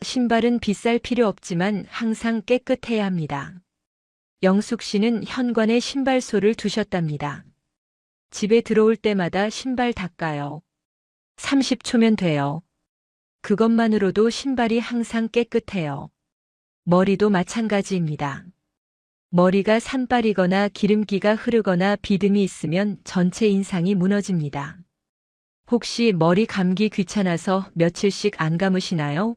Speaker 1: 신발은 비쌀 필요 없지만 항상 깨끗해야 합니다. 영숙 씨는 현관에 신발소를 두셨답니다. 집에 들어올 때마다 신발 닦아요. 30초면 돼요. 그것만으로도 신발이 항상 깨끗해요. 머리도 마찬가지입니다. 머리가 산발이거나 기름기가 흐르거나 비듬이 있으면 전체 인상이 무너집니다. 혹시 머리 감기 귀찮아서 며칠씩 안 감으시나요?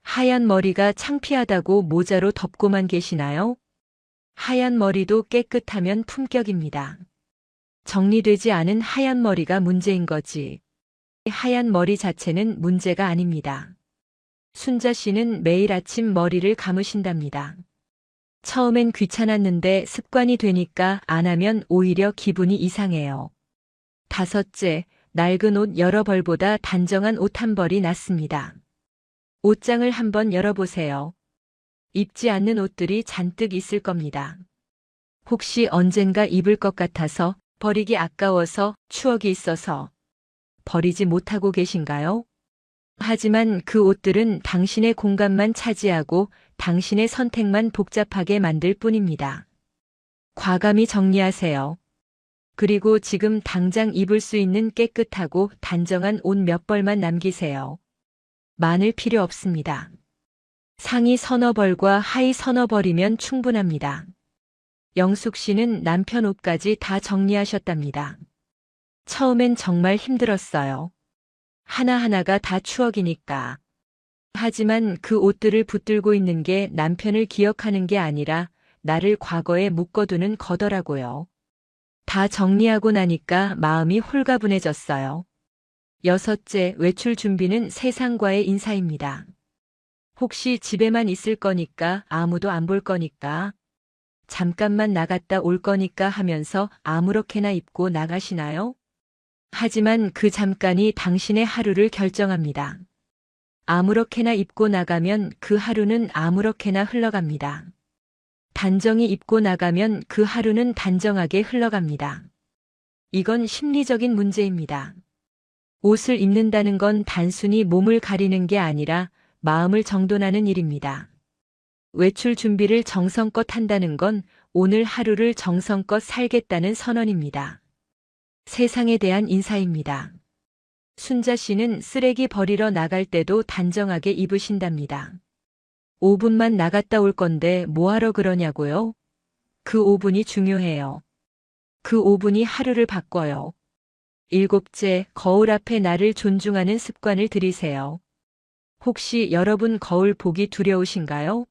Speaker 1: 하얀 머리가 창피하다고 모자로 덮고만 계시나요? 하얀 머리도 깨끗하면 품격입니다. 정리되지 않은 하얀 머리가 문제인 거지. 하얀 머리 자체는 문제가 아닙니다. 순자 씨는 매일 아침 머리를 감으신답니다. 처음엔 귀찮았는데 습관이 되니까 안 하면 오히려 기분이 이상해요. 다섯째, 낡은 옷 여러 벌보다 단정한 옷 한 벌이 낫습니다. 옷장을 한번 열어보세요. 입지 않는 옷들이 잔뜩 있을 겁니다. 혹시 언젠가 입을 것 같아서 버리기 아까워서 추억이 있어서 버리지 못하고 계신가요? 하지만 그 옷들은 당신의 공간만 차지하고 당신의 선택만 복잡하게 만들 뿐입니다. 과감히 정리하세요. 그리고 지금 당장 입을 수 있는 깨끗하고 단정한 옷 몇 벌만 남기세요. 많을 필요 없습니다. 상의 서너 벌과 하의 서너 벌이면 충분합니다. 영숙 씨는 남편 옷까지 다 정리하셨답니다. 처음엔 정말 힘들었어요. 하나하나가 다 추억이니까. 하지만 그 옷들을 붙들고 있는 게 남편을 기억하는 게 아니라 나를 과거에 묶어두는 거더라고요. 다 정리하고 나니까 마음이 홀가분해졌어요. 여섯째, 외출 준비는 세상과의 인사입니다. 혹시 집에만 있을 거니까 아무도 안 볼 거니까 잠깐만 나갔다 올 거니까 하면서 아무렇게나 입고 나가시나요? 하지만 그 잠깐이 당신의 하루를 결정합니다. 아무렇게나 입고 나가면 그 하루는 아무렇게나 흘러갑니다. 단정히 입고 나가면 그 하루는 단정하게 흘러갑니다. 이건 심리적인 문제입니다. 옷을 입는다는 건 단순히 몸을 가리는 게 아니라 마음을 정돈하는 일입니다. 외출 준비를 정성껏 한다는 건 오늘 하루를 정성껏 살겠다는 선언입니다. 세상에 대한 인사입니다. 순자 씨는 쓰레기 버리러 나갈 때도 단정하게 입으신답니다. 5분만 나갔다 올 건데 뭐하러 그러냐고요? 그 5분이 중요해요. 그 5분이 하루를 바꿔요. 7째, 거울 앞에 나를 존중하는 습관을 들이세요. 혹시 여러분 거울 보기 두려우신가요?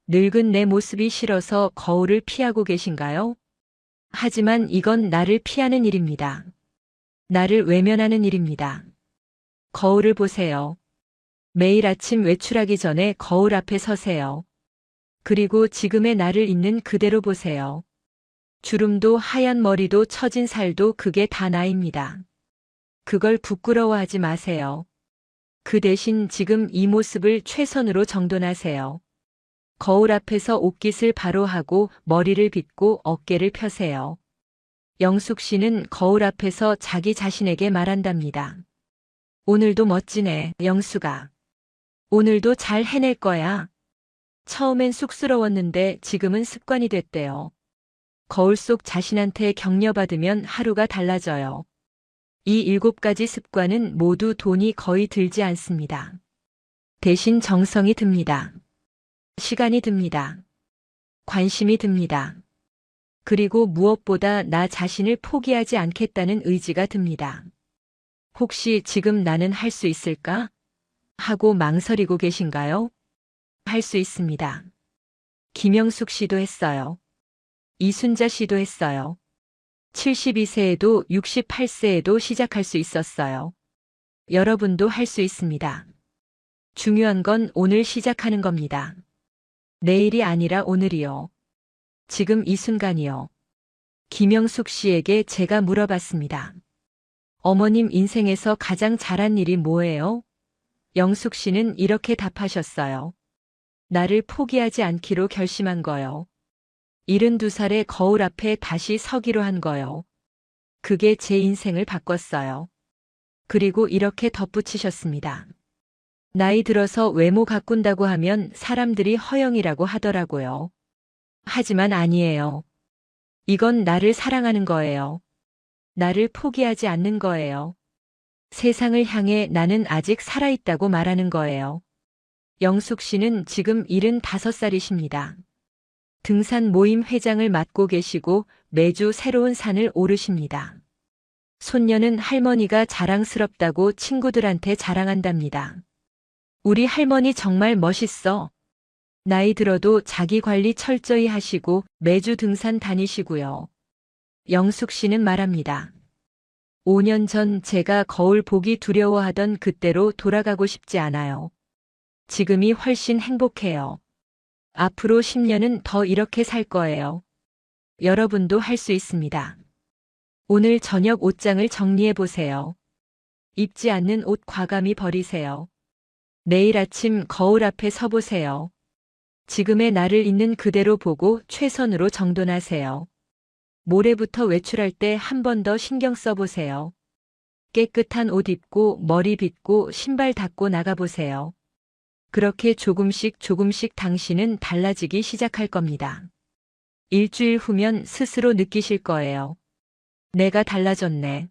Speaker 1: 늙은 내 모습이 싫어서 거울을 피하고 계신가요? 하지만 이건 나를 피하는 일입니다. 나를 외면하는 일입니다. 거울을 보세요. 매일 아침 외출하기 전에 거울 앞에 서세요. 그리고 지금의 나를 있는 그대로 보세요. 주름도 하얀 머리도 처진 살도 그게 다 나입니다. 그걸 부끄러워하지 마세요. 그 대신 지금 이 모습을 최선으로 정돈하세요. 거울 앞에서 옷깃을 바로 하고 머리를 빗고 어깨를 펴세요. 영숙 씨는 거울 앞에서 자기 자신에게 말한답니다. 오늘도 멋지네, 영숙아. 오늘도 잘 해낼 거야. 처음엔 쑥스러웠는데 지금은 습관이 됐대요. 거울 속 자신한테 격려받으면 하루가 달라져요. 이 7가지 습관은 모두 돈이 거의 들지 않습니다. 대신 정성이 듭니다. 시간이 듭니다. 관심이 듭니다. 그리고 무엇보다 나 자신을 포기하지 않겠다는 의지가 듭니다. 혹시 지금 나는 할 수 있을까? 하고 망설이고 계신가요? 할 수 있습니다. 김영숙 씨도 했어요. 이순자 씨도 했어요. 72세에도 68세에도 시작할 수 있었어요. 여러분도 할 수 있습니다. 중요한 건 오늘 시작하는 겁니다. 내일이 아니라 오늘이요. 지금 이 순간이요. 김영숙 씨에게 제가 물어봤습니다. 어머님 인생에서 가장 잘한 일이 뭐예요? 영숙 씨는 이렇게 답하셨어요. 나를 포기하지 않기로 결심한 거요. 72살의 거울 앞에 다시 서기로 한 거요. 그게 제 인생을 바꿨어요. 그리고 이렇게 덧붙이셨습니다. 나이 들어서 외모 가꾼다고 하면 사람들이 허영이라고 하더라고요. 하지만 아니에요. 이건 나를 사랑하는 거예요. 나를 포기하지 않는 거예요. 세상을 향해 나는 아직 살아있다고 말하는 거예요. 영숙 씨는 지금 75살이십니다. 등산 모임 회장을 맡고 계시고 매주 새로운 산을 오르십니다. 손녀는 할머니가 자랑스럽다고 친구들한테 자랑한답니다. 우리 할머니 정말 멋있어. 나이 들어도 자기 관리 철저히 하시고 매주 등산 다니시고요. 영숙 씨는 말합니다. 5년 전 제가 거울 보기 두려워하던 그때로 돌아가고 싶지 않아요. 지금이 훨씬 행복해요. 앞으로 10년은 더 이렇게 살 거예요. 여러분도 할 수 있습니다. 오늘 저녁 옷장을 정리해 보세요. 입지 않는 옷 과감히 버리세요. 내일 아침 거울 앞에 서 보세요. 지금의 나를 있는 그대로 보고 최선으로 정돈하세요. 모레부터 외출할 때 한 번 더 신경 써보세요. 깨끗한 옷 입고 머리 빗고 신발 닦고 나가보세요. 그렇게 조금씩 조금씩 당신은 달라지기 시작할 겁니다. 일주일 후면 스스로 느끼실 거예요. 내가 달라졌네.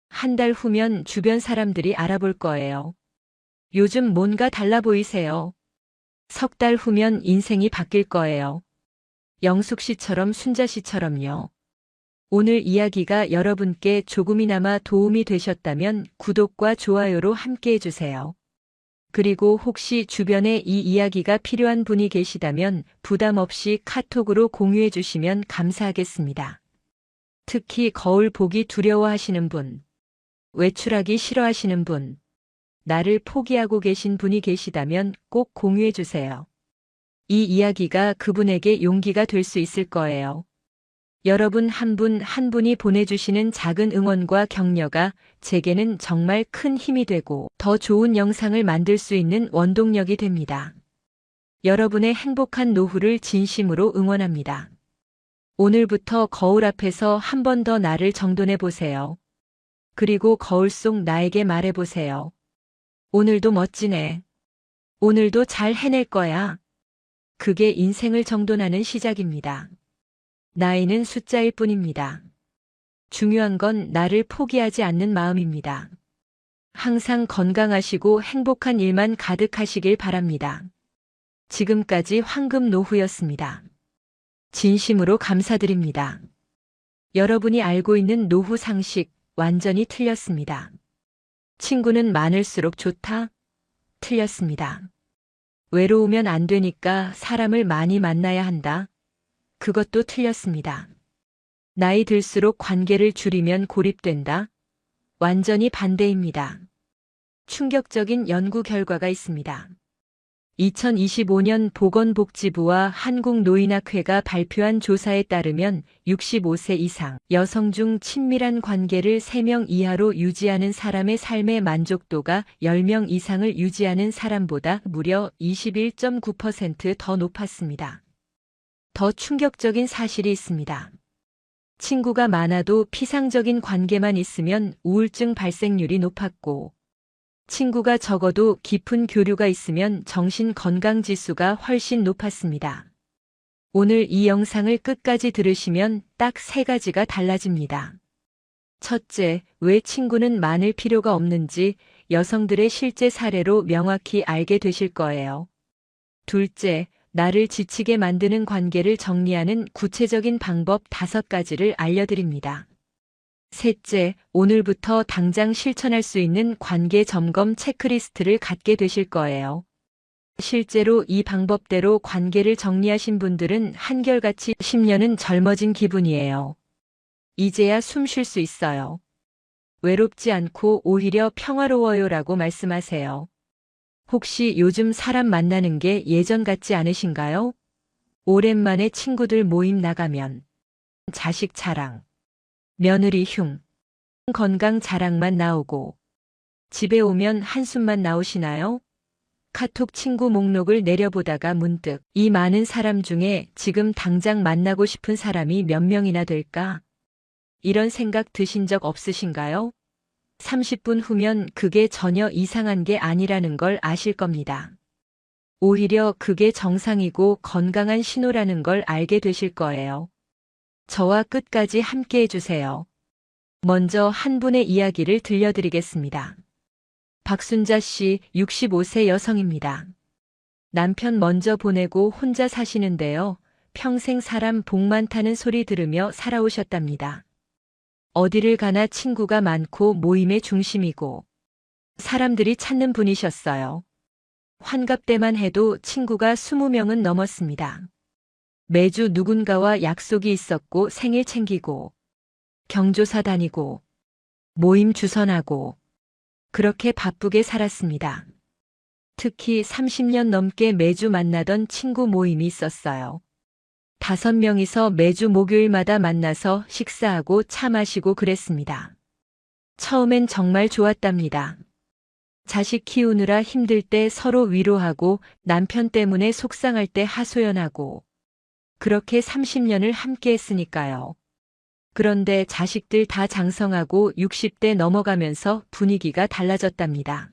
Speaker 1: 한 달 후면 주변 사람들이 알아볼 거예요. 요즘 뭔가 달라 보이세요. 석 달 후면 인생이 바뀔 거예요. 영숙 씨처럼 순자 씨처럼요. 오늘 이야기가 여러분께 조금이나마 도움이 되셨다면 구독과 좋아요로 함께 해주세요. 그리고 혹시 주변에 이 이야기가 필요한 분이 계시다면 부담 없이 카톡으로 공유해 주시면 감사하겠습니다. 특히 거울 보기 두려워하시는 분, 외출하기 싫어하시는 분, 나를 포기하고 계신 분이 계시다면 꼭 공유해 주세요. 이 이야기가 그분에게 용기가 될 수 있을 거예요. 여러분 한 분 한 분이 보내주시는 작은 응원과 격려가 제게는 정말 큰 힘이 되고 더 좋은 영상을 만들 수 있는 원동력이 됩니다. 여러분의 행복한 노후를 진심으로 응원합니다. 오늘부터 거울 앞에서 한 번 더 나를 정돈해 보세요. 그리고 거울 속 나에게 말해 보세요. 오늘도 멋지네. 오늘도 잘 해낼 거야. 그게 인생을 정돈하는 시작입니다. 나이는 숫자일 뿐입니다. 중요한 건 나를 포기하지 않는 마음입니다. 항상 건강하시고 행복한 일만 가득하시길 바랍니다. 지금까지 황금 노후였습니다. 진심으로 감사드립니다. 여러분이 알고 있는 노후 상식 완전히 틀렸습니다. 친구는 많을수록 좋다? 틀렸습니다. 외로우면 안 되니까 사람을 많이 만나야 한다? 그것도 틀렸습니다. 나이 들수록 관계를 줄이면 고립된다? 완전히 반대입니다. 충격적인 연구 결과가 있습니다. 2025년 보건복지부와 한국노인학회가 발표한 조사에 따르면 65세 이상 여성 중 친밀한 관계를 3명 이하로 유지하는 사람의 삶의 만족도가 10명 이상을 유지하는 사람보다 무려 21.9% 더 높았습니다. 더 충격적인 사실이 있습니다. 친구가 많아도 피상적인 관계만 있으면 우울증 발생률이 높았고, 친구가 적어도 깊은 교류가 있으면 정신 건강 지수가 훨씬 높았습니다. 오늘 이 영상을 끝까지 들으시면 딱 3가지가 달라집니다. 첫째, 왜 친구는 많을 필요가 없는지 여성들의 실제 사례로 명확히 알게 되실 거예요. 둘째, 나를 지치게 만드는 관계를 정리하는 구체적인 방법 5가지를 알려드립니다. 셋째, 오늘부터 당장 실천할 수 있는 관계 점검 체크리스트를 갖게 되실 거예요. 실제로 이 방법대로 관계를 정리하신 분들은 한결같이 10년은 젊어진 기분이에요. 이제야 숨 쉴 수 있어요. 외롭지 않고 오히려 평화로워요라고 말씀하세요. 혹시 요즘 사람 만나는 게 예전 같지 않으신가요? 오랜만에 친구들 모임 나가면 자식 자랑, 며느리 흉, 건강 자랑만 나오고 집에 오면 한숨만 나오시나요? 카톡 친구 목록을 내려보다가 문득 이 많은 사람 중에 지금 당장 만나고 싶은 사람이 몇 명이나 될까? 이런 생각 드신 적 없으신가요? 30분 후면 그게 전혀 이상한 게 아니라는 걸 아실 겁니다. 오히려 그게 정상이고 건강한 신호라는 걸 알게 되실 거예요. 저와 끝까지 함께 해주세요. 먼저 한 분의 이야기를 들려드리겠습니다. 박순자 씨, 65세 여성입니다. 남편 먼저 보내고 혼자 사시는데요. 평생 사람 복 많다는 소리 들으며 살아오셨답니다. 어디를 가나 친구가 많고 모임의 중심이고 사람들이 찾는 분이셨어요. 환갑 때만 해도 친구가 20명은 넘었습니다. 매주 누군가와 약속이 있었고 생일 챙기고 경조사 다니고 모임 주선하고 그렇게 바쁘게 살았습니다. 특히 30년 넘게 매주 만나던 친구 모임이 있었어요. 5명이서 매주 목요일마다 만나서 식사하고 차 마시고 그랬습니다. 처음엔 정말 좋았답니다. 자식 키우느라 힘들 때 서로 위로하고 남편 때문에 속상할 때 하소연하고 그렇게 30년을 함께 했으니까요. 그런데 자식들 다 장성하고 60대 넘어가면서 분위기가 달라졌답니다.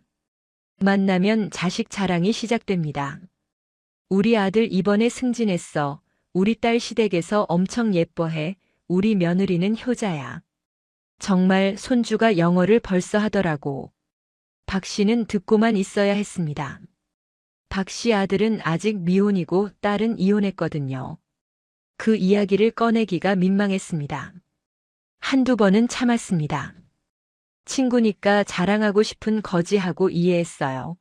Speaker 1: 만나면 자식 자랑이 시작됩니다. 우리 아들 이번에 승진했어. 우리 딸 시댁에서 엄청 예뻐해. 우리 며느리는 효자야. 정말 손주가 영어를 벌써 하더라고. 박 씨는 듣고만 있어야 했습니다. 박 씨 아들은 아직 미혼이고 딸은 이혼했거든요. 그 이야기를 꺼내기가 민망했습니다. 한두 번은 참았습니다. 친구니까 자랑하고 싶은 거지하고 이해했어요.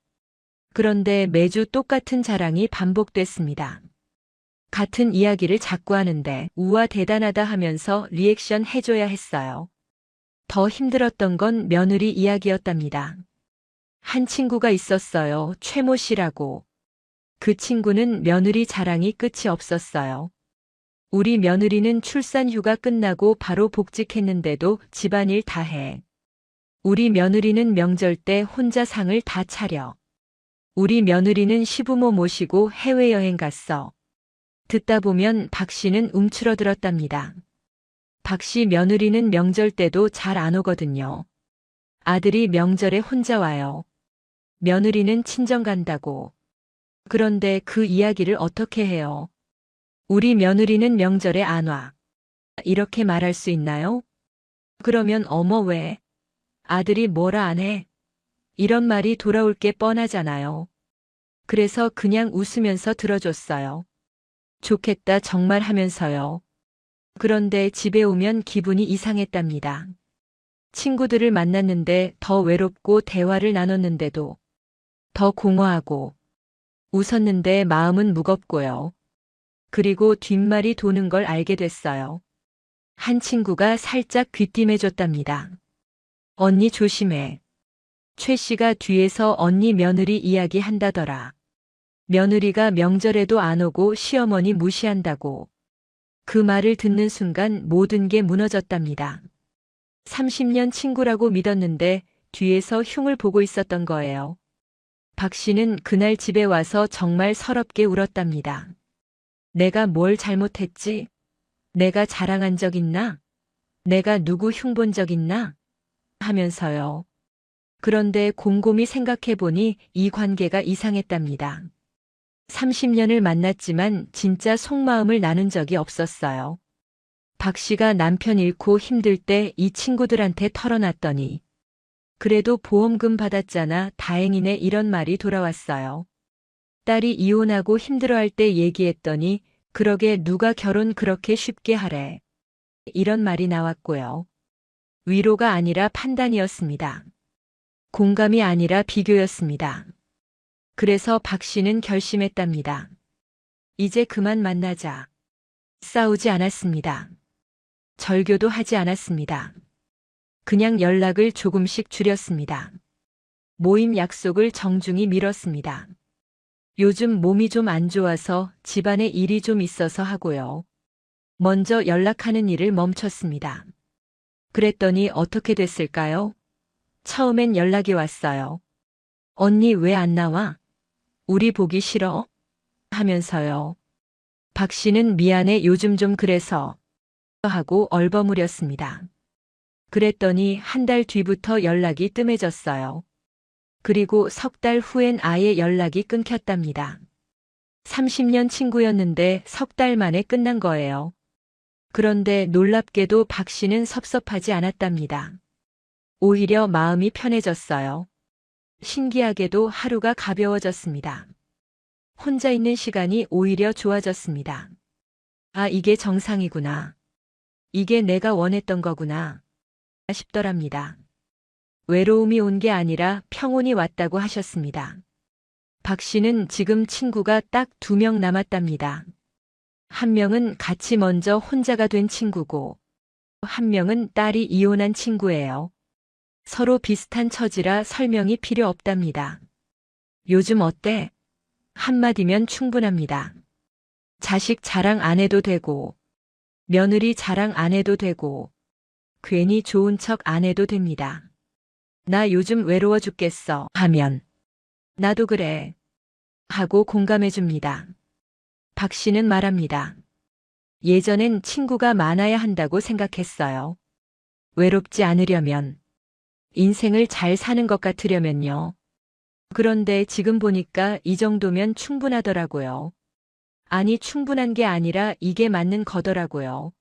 Speaker 1: 그런데 매주 똑같은 자랑이 반복됐습니다. 같은 이야기를 자꾸 하는데 우와 대단하다 하면서 리액션 해줘야 했어요. 더 힘들었던 건 며느리 이야기였답니다. 한 친구가 있었어요. 최모 씨라고. 그 친구는 며느리 자랑이 끝이 없었어요. 우리 며느리는 출산 휴가 끝나고 바로 복직했는데도 집안일 다 해. 우리 며느리는 명절 때 혼자 상을 다 차려. 우리 며느리는 시부모 모시고 해외여행 갔어. 듣다 보면 박 씨는 움츠러들었답니다. 박 씨 며느리는 명절 때도 잘 안 오거든요. 아들이 명절에 혼자 와요. 며느리는 친정 간다고. 그런데 그 이야기를 어떻게 해요? 우리 며느리는 명절에 안 와. 이렇게 말할 수 있나요? 그러면 어머 왜? 아들이 뭐라 안 해? 이런 말이 돌아올 게 뻔하잖아요. 그래서 그냥 웃으면서 들어줬어요. 좋겠다 정말 하면서요. 그런데 집에 오면 기분이 이상했답니다. 친구들을 만났는데 더 외롭고 대화를 나눴는데도 더 공허하고 웃었는데 마음은 무겁고요. 그리고 뒷말이 도는 걸 알게 됐어요. 한 친구가 살짝 귀띔해줬답니다. 언니 조심해. 최 씨가 뒤에서 언니 며느리 이야기한다더라. 며느리가 명절에도 안 오고 시어머니 무시한다고. 그 말을 듣는 순간 모든 게 무너졌답니다. 30년 친구라고 믿었는데 뒤에서 흉을 보고 있었던 거예요. 박 씨는 그날 집에 와서 정말 서럽게 울었답니다. 내가 뭘 잘못했지? 내가 자랑한 적 있나? 내가 누구 흉본 적 있나? 하면서요. 그런데 곰곰이 생각해보니 이 관계가 이상했답니다. 30년을 만났지만 진짜 속마음을 나눈 적이 없었어요. 박 씨가 남편 잃고 힘들 때 이 친구들한테 털어놨더니 그래도 보험금 받았잖아 다행이네 이런 말이 돌아왔어요. 딸이 이혼하고 힘들어할 때 얘기했더니 그러게 누가 결혼 그렇게 쉽게 하래. 이런 말이 나왔고요. 위로가 아니라 판단이었습니다. 공감이 아니라 비교였습니다. 그래서 박 씨는 결심했답니다. 이제 그만 만나자. 싸우지 않았습니다. 절교도 하지 않았습니다. 그냥 연락을 조금씩 줄였습니다. 모임 약속을 정중히 미뤘습니다. 요즘 몸이 좀 안 좋아서 집안에 일이 좀 있어서 하고요. 먼저 연락하는 일을 멈췄습니다. 그랬더니 어떻게 됐을까요? 처음엔 연락이 왔어요. 언니 왜 안 나와? 우리 보기 싫어? 하면서요. 박 씨는 미안해 요즘 좀 그래서 하고 얼버무렸습니다. 그랬더니 한 달 뒤부터 연락이 뜸해졌어요. 그리고 석 달 후엔 아예 연락이 끊겼답니다. 30년 친구였는데 석 달 만에 끝난 거예요. 그런데 놀랍게도 박 씨는 섭섭하지 않았답니다. 오히려 마음이 편해졌어요. 신기하게도 하루가 가벼워졌습니다. 혼자 있는 시간이 오히려 좋아졌습니다. 아, 이게 정상이구나. 이게 내가 원했던 거구나. 싶더랍니다. 외로움이 온 게 아니라 평온이 왔다고 하셨습니다. 박 씨는 지금 친구가 딱 2명 남았답니다. 한 명은 같이 먼저 혼자가 된 친구고, 한 명은 딸이 이혼한 친구예요. 서로 비슷한 처지라 설명이 필요 없답니다. 요즘 어때? 한마디면 충분합니다. 자식 자랑 안 해도 되고, 며느리 자랑 안 해도 되고, 괜히 좋은 척 안 해도 됩니다. 나 요즘 외로워 죽겠어 하면, 나도 그래. 하고 공감해 줍니다. 박 씨는 말합니다. 예전엔 친구가 많아야 한다고 생각했어요. 외롭지 않으려면, 인생을 잘 사는 것 같으려면요. 그런데 지금 보니까 이 정도면 충분하더라고요. 아니, 충분한 게 아니라 이게 맞는 거더라고요.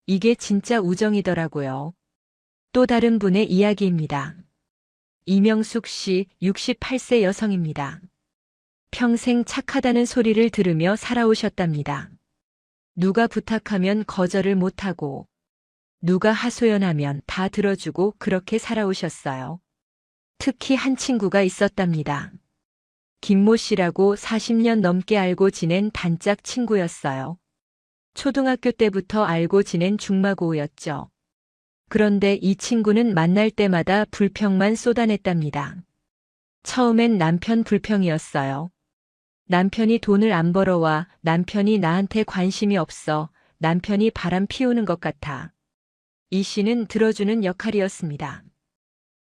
Speaker 1: 이게 진짜 우정이더라고요. 또 다른 분의 이야기입니다. 이명숙 씨 68세 여성입니다. 평생 착하다는 소리를 들으며 살아오셨답니다. 누가 부탁하면 거절을 못하고 누가 하소연하면 다 들어주고 그렇게 살아오셨어요. 특히 한 친구가 있었답니다. 김모 씨라고 40년 넘게 알고 지낸 단짝 친구였어요. 초등학교 때부터 알고 지낸 중마고우였죠. 그런데 이 친구는 만날 때마다 불평만 쏟아냈답니다. 처음엔 남편 불평이었어요. 남편이 돈을 안 벌어와 남편이 나한테 관심이 없어 남편이 바람 피우는 것 같아. 이 씨는 들어주는 역할이었습니다.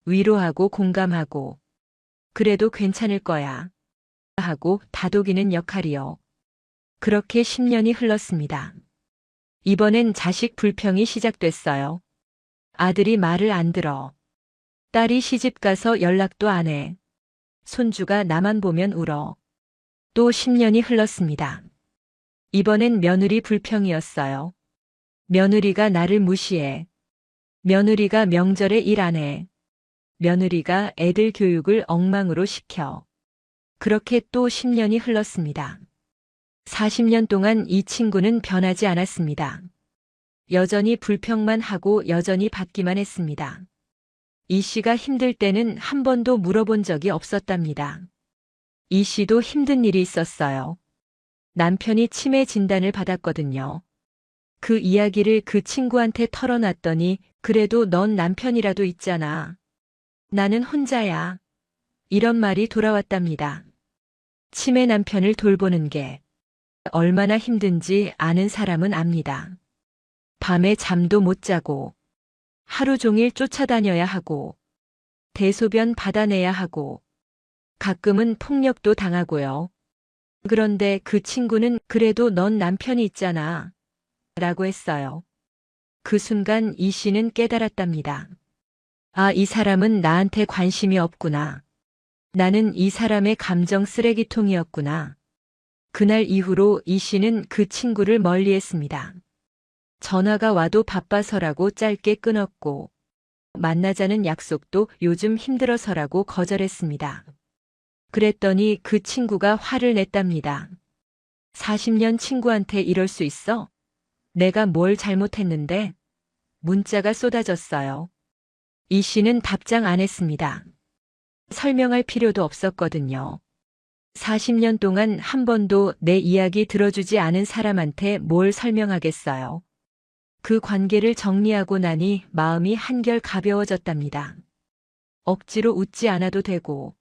Speaker 1: 위로하고 공감하고 그래도 괜찮을 거야 하고 다독이는 역할이요. 그렇게 10년이 흘렀습니다. 이번엔 자식 불평이 시작됐어요. 아들이 말을 안 들어. 딸이 시집 가서 연락도 안 해. 손주가 나만 보면 울어. 또 10년이 흘렀습니다. 이번엔 며느리 불평이었어요. 며느리가 나를 무시해. 며느리가 명절에 일 안 해. 며느리가 애들 교육을 엉망으로 시켜. 그렇게 또 10년이 흘렀습니다. 40년 동안 이 친구는 변하지 않았습니다. 여전히 불평만 하고 여전히 받기만 했습니다. 이 씨가 힘들 때는 한 번도 물어본 적이 없었답니다. 이 씨도 힘든 일이 있었어요. 남편이 치매 진단을 받았거든요. 그 이야기를 그 친구한테 털어놨더니 그래도 넌 남편이라도 있잖아. 나는 혼자야. 이런 말이 돌아왔답니다. 치매 남편을 돌보는 게 얼마나 힘든지 아는 사람은 압니다. 밤에 잠도 못 자고 하루 종일 쫓아다녀야 하고 대소변 받아내야 하고 가끔은 폭력도 당하고요. 그런데 그 친구는 그래도 넌 남편이 있잖아. 라고 했어요. 그 순간 이 씨는 깨달았답니다. 아, 이 사람은 나한테 관심이 없구나. 나는 이 사람의 감정 쓰레기통이었구나. 그날 이후로 이 씨는 그 친구를 멀리했습니다. 전화가 와도 바빠서라고 짧게 끊었고 만나자는 약속도 요즘 힘들어서라고 거절했습니다. 그랬더니 그 친구가 화를 냈답니다. 40년 친구한테 이럴 수 있어? 내가 뭘 잘못했는데? 문자가 쏟아졌어요. 이 씨는 답장 안 했습니다. 설명할 필요도 없었거든요. 40년 동안 한 번도 내 이야기 들어주지 않은 사람한테 뭘 설명하겠어요. 그 관계를 정리하고 나니 마음이 한결 가벼워졌답니다. 억지로 웃지 않아도 되고,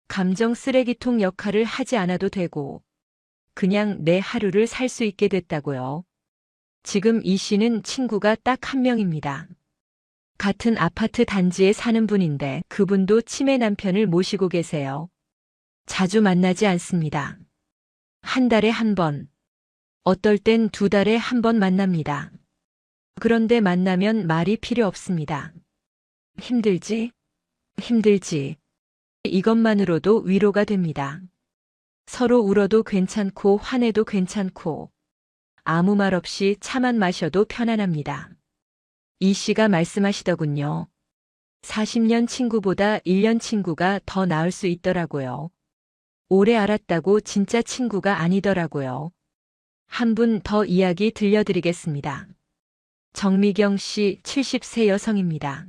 Speaker 1: 감정 쓰레기통 역할을 하지 않아도 되고, 그냥 내 하루를 살 수 있게 됐다고요. 지금 이 씨는 친구가 딱 한 명입니다. 같은 아파트 단지에 사는 분인데 그분도 치매 남편을 모시고 계세요. 자주 만나지 않습니다. 한 달에 한 번, 어떨 땐 2달에 한 번 만납니다. 그런데 만나면 말이 필요 없습니다. 힘들지? 힘들지. 이것만으로도 위로가 됩니다. 서로 울어도 괜찮고 화내도 괜찮고 아무 말 없이 차만 마셔도 편안합니다. 이 씨가 말씀하시더군요. 40년 친구보다 1년 친구가 더 나을 수 있더라고요. 오래 알았다고 진짜 친구가 아니더라고요. 한 분 더 이야기 들려드리겠습니다. 정미경 씨 70세 여성입니다.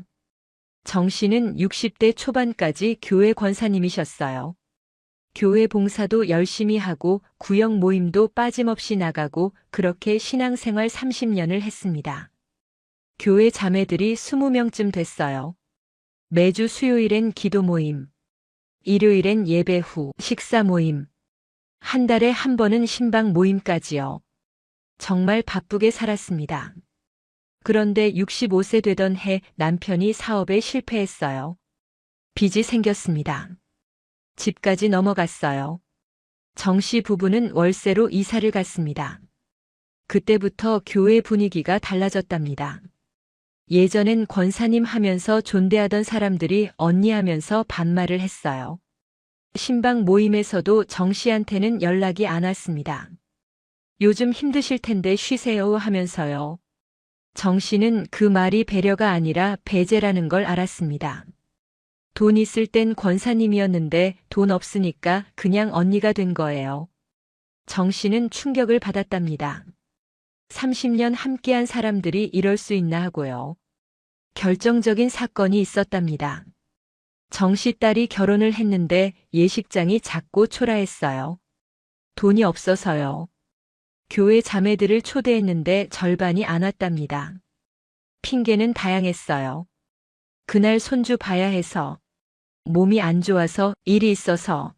Speaker 1: 정 씨는 60대 초반까지 교회 권사님이셨어요. 교회 봉사도 열심히 하고 구역 모임도 빠짐없이 나가고 그렇게 신앙생활 30년을 했습니다. 교회 자매들이 20명쯤 됐어요. 매주 수요일엔 기도 모임, 일요일엔 예배 후 식사 모임, 한 달에 한 번은 신방 모임까지요. 정말 바쁘게 살았습니다. 그런데 65세 되던 해 남편이 사업에 실패했어요. 빚이 생겼습니다. 집까지 넘어갔어요. 정 씨 부부는 월세로 이사를 갔습니다. 그때부터 교회 분위기가 달라졌답니다. 예전엔 권사님 하면서 존대하던 사람들이 언니 하면서 반말을 했어요. 신방 모임에서도 정 씨한테는 연락이 안 왔습니다. 요즘 힘드실 텐데 쉬세요 하면서요. 정 씨는 그 말이 배려가 아니라 배제라는 걸 알았습니다. 돈 있을 땐 권사님이었는데 돈 없으니까 그냥 언니가 된 거예요. 정 씨는 충격을 받았답니다. 30년 함께한 사람들이 이럴 수 있나 하고요. 결정적인 사건이 있었답니다. 정 씨 딸이 결혼을 했는데 예식장이 작고 초라했어요. 돈이 없어서요. 교회 자매들을 초대했는데 절반이 안 왔답니다. 핑계는 다양했어요. 그날 손주 봐야 해서, 몸이 안 좋아서, 일이 있어서.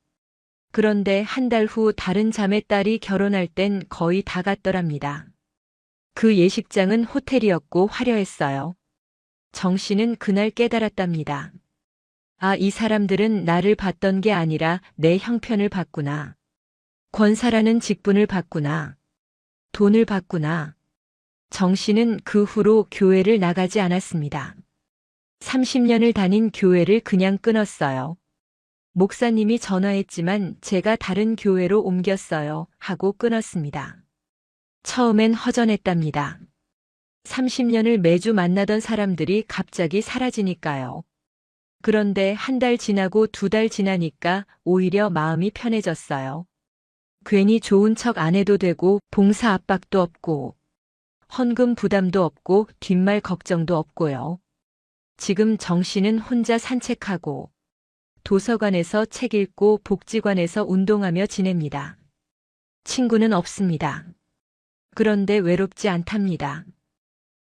Speaker 1: 그런데 한 달 후 다른 자매 딸이 결혼할 땐 거의 다 갔더랍니다. 그 예식장은 호텔이었고 화려했어요. 정 씨는 그날 깨달았답니다. 아, 이 사람들은 나를 봤던 게 아니라 내 형편을 봤구나. 권사라는 직분을 봤구나. 돈을 봤구나. 정 씨는 그 후로 교회를 나가지 않았습니다. 30년을 다닌 교회를 그냥 끊었어요. 목사님이 전화했지만 제가 다른 교회로 옮겼어요 하고 끊었습니다. 처음엔 허전했답니다. 30년을 매주 만나던 사람들이 갑자기 사라지니까요. 그런데 한 달 지나고 2달 지나니까 오히려 마음이 편해졌어요. 괜히 좋은 척 안 해도 되고 봉사 압박도 없고 헌금 부담도 없고 뒷말 걱정도 없고요. 지금 정씨는 혼자 산책하고 도서관에서 책 읽고 복지관에서 운동하며 지냅니다. 친구는 없습니다. 그런데 외롭지 않답니다.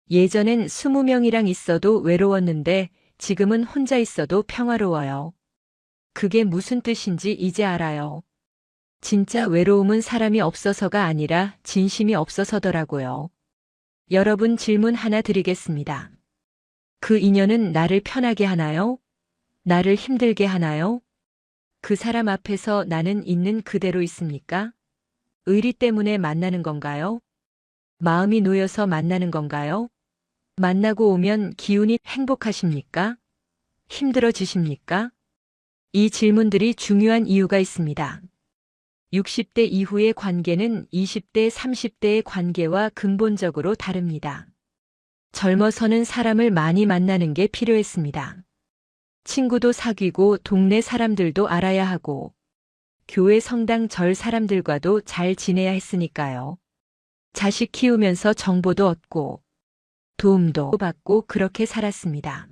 Speaker 1: 예전엔 20명이랑 있어도 외로웠는데 지금은 혼자 있어도 평화로워요. 그게 무슨 뜻인지 이제 알아요. 진짜 외로움은 사람이 없어서가 아니라 진심이 없어서더라고요. 여러분 질문 하나 드리겠습니다. 그 인연은 나를 편하게 하나요? 나를 힘들게 하나요? 그 사람 앞에서 나는 있는 그대로 있습니까? 의리 때문에 만나는 건가요? 마음이 놓여서 만나는 건가요? 만나고 오면 기운이 행복하십니까? 힘들어지십니까? 이 질문들이 중요한 이유가 있습니다. 60대 이후의 관계는 20대, 30대의 관계와 근본적으로 다릅니다. 젊어서는 사람을 많이 만나는 게 필요했습니다. 친구도 사귀고 동네 사람들도 알아야 하고 교회 성당 절 사람들과도 잘 지내야 했으니까요. 자식 키우면서 정보도 얻고 도움도 받고 그렇게 살았습니다.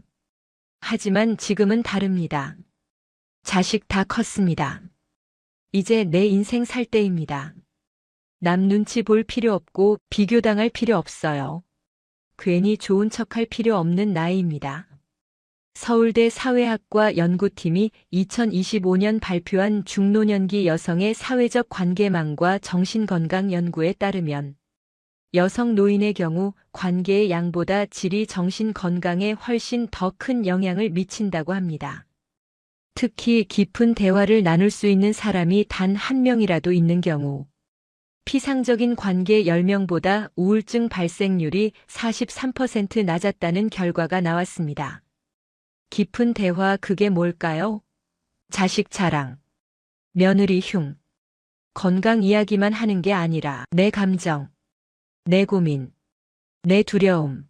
Speaker 1: 하지만 지금은 다릅니다. 자식 다 컸습니다. 이제 내 인생 살 때입니다. 남 눈치 볼 필요 없고 비교당할 필요 없어요. 괜히 좋은 척할 필요 없는 나이입니다. 서울대 사회학과 연구팀이 2025년 발표한 중노년기 여성의 사회적 관계망과 정신건강 연구에 따르면 여성 노인의 경우 관계의 양보다 질이 정신건강에 훨씬 더 큰 영향을 미친다고 합니다. 특히 깊은 대화를 나눌 수 있는 사람이 단 한 명이라도 있는 경우 피상적인 관계 10명보다 우울증 발생률이 43% 낮았다는 결과가 나왔습니다. 깊은 대화 그게 뭘까요? 자식 자랑, 며느리 흉, 건강 이야기만 하는 게 아니라 내 감정, 내 고민, 내 두려움,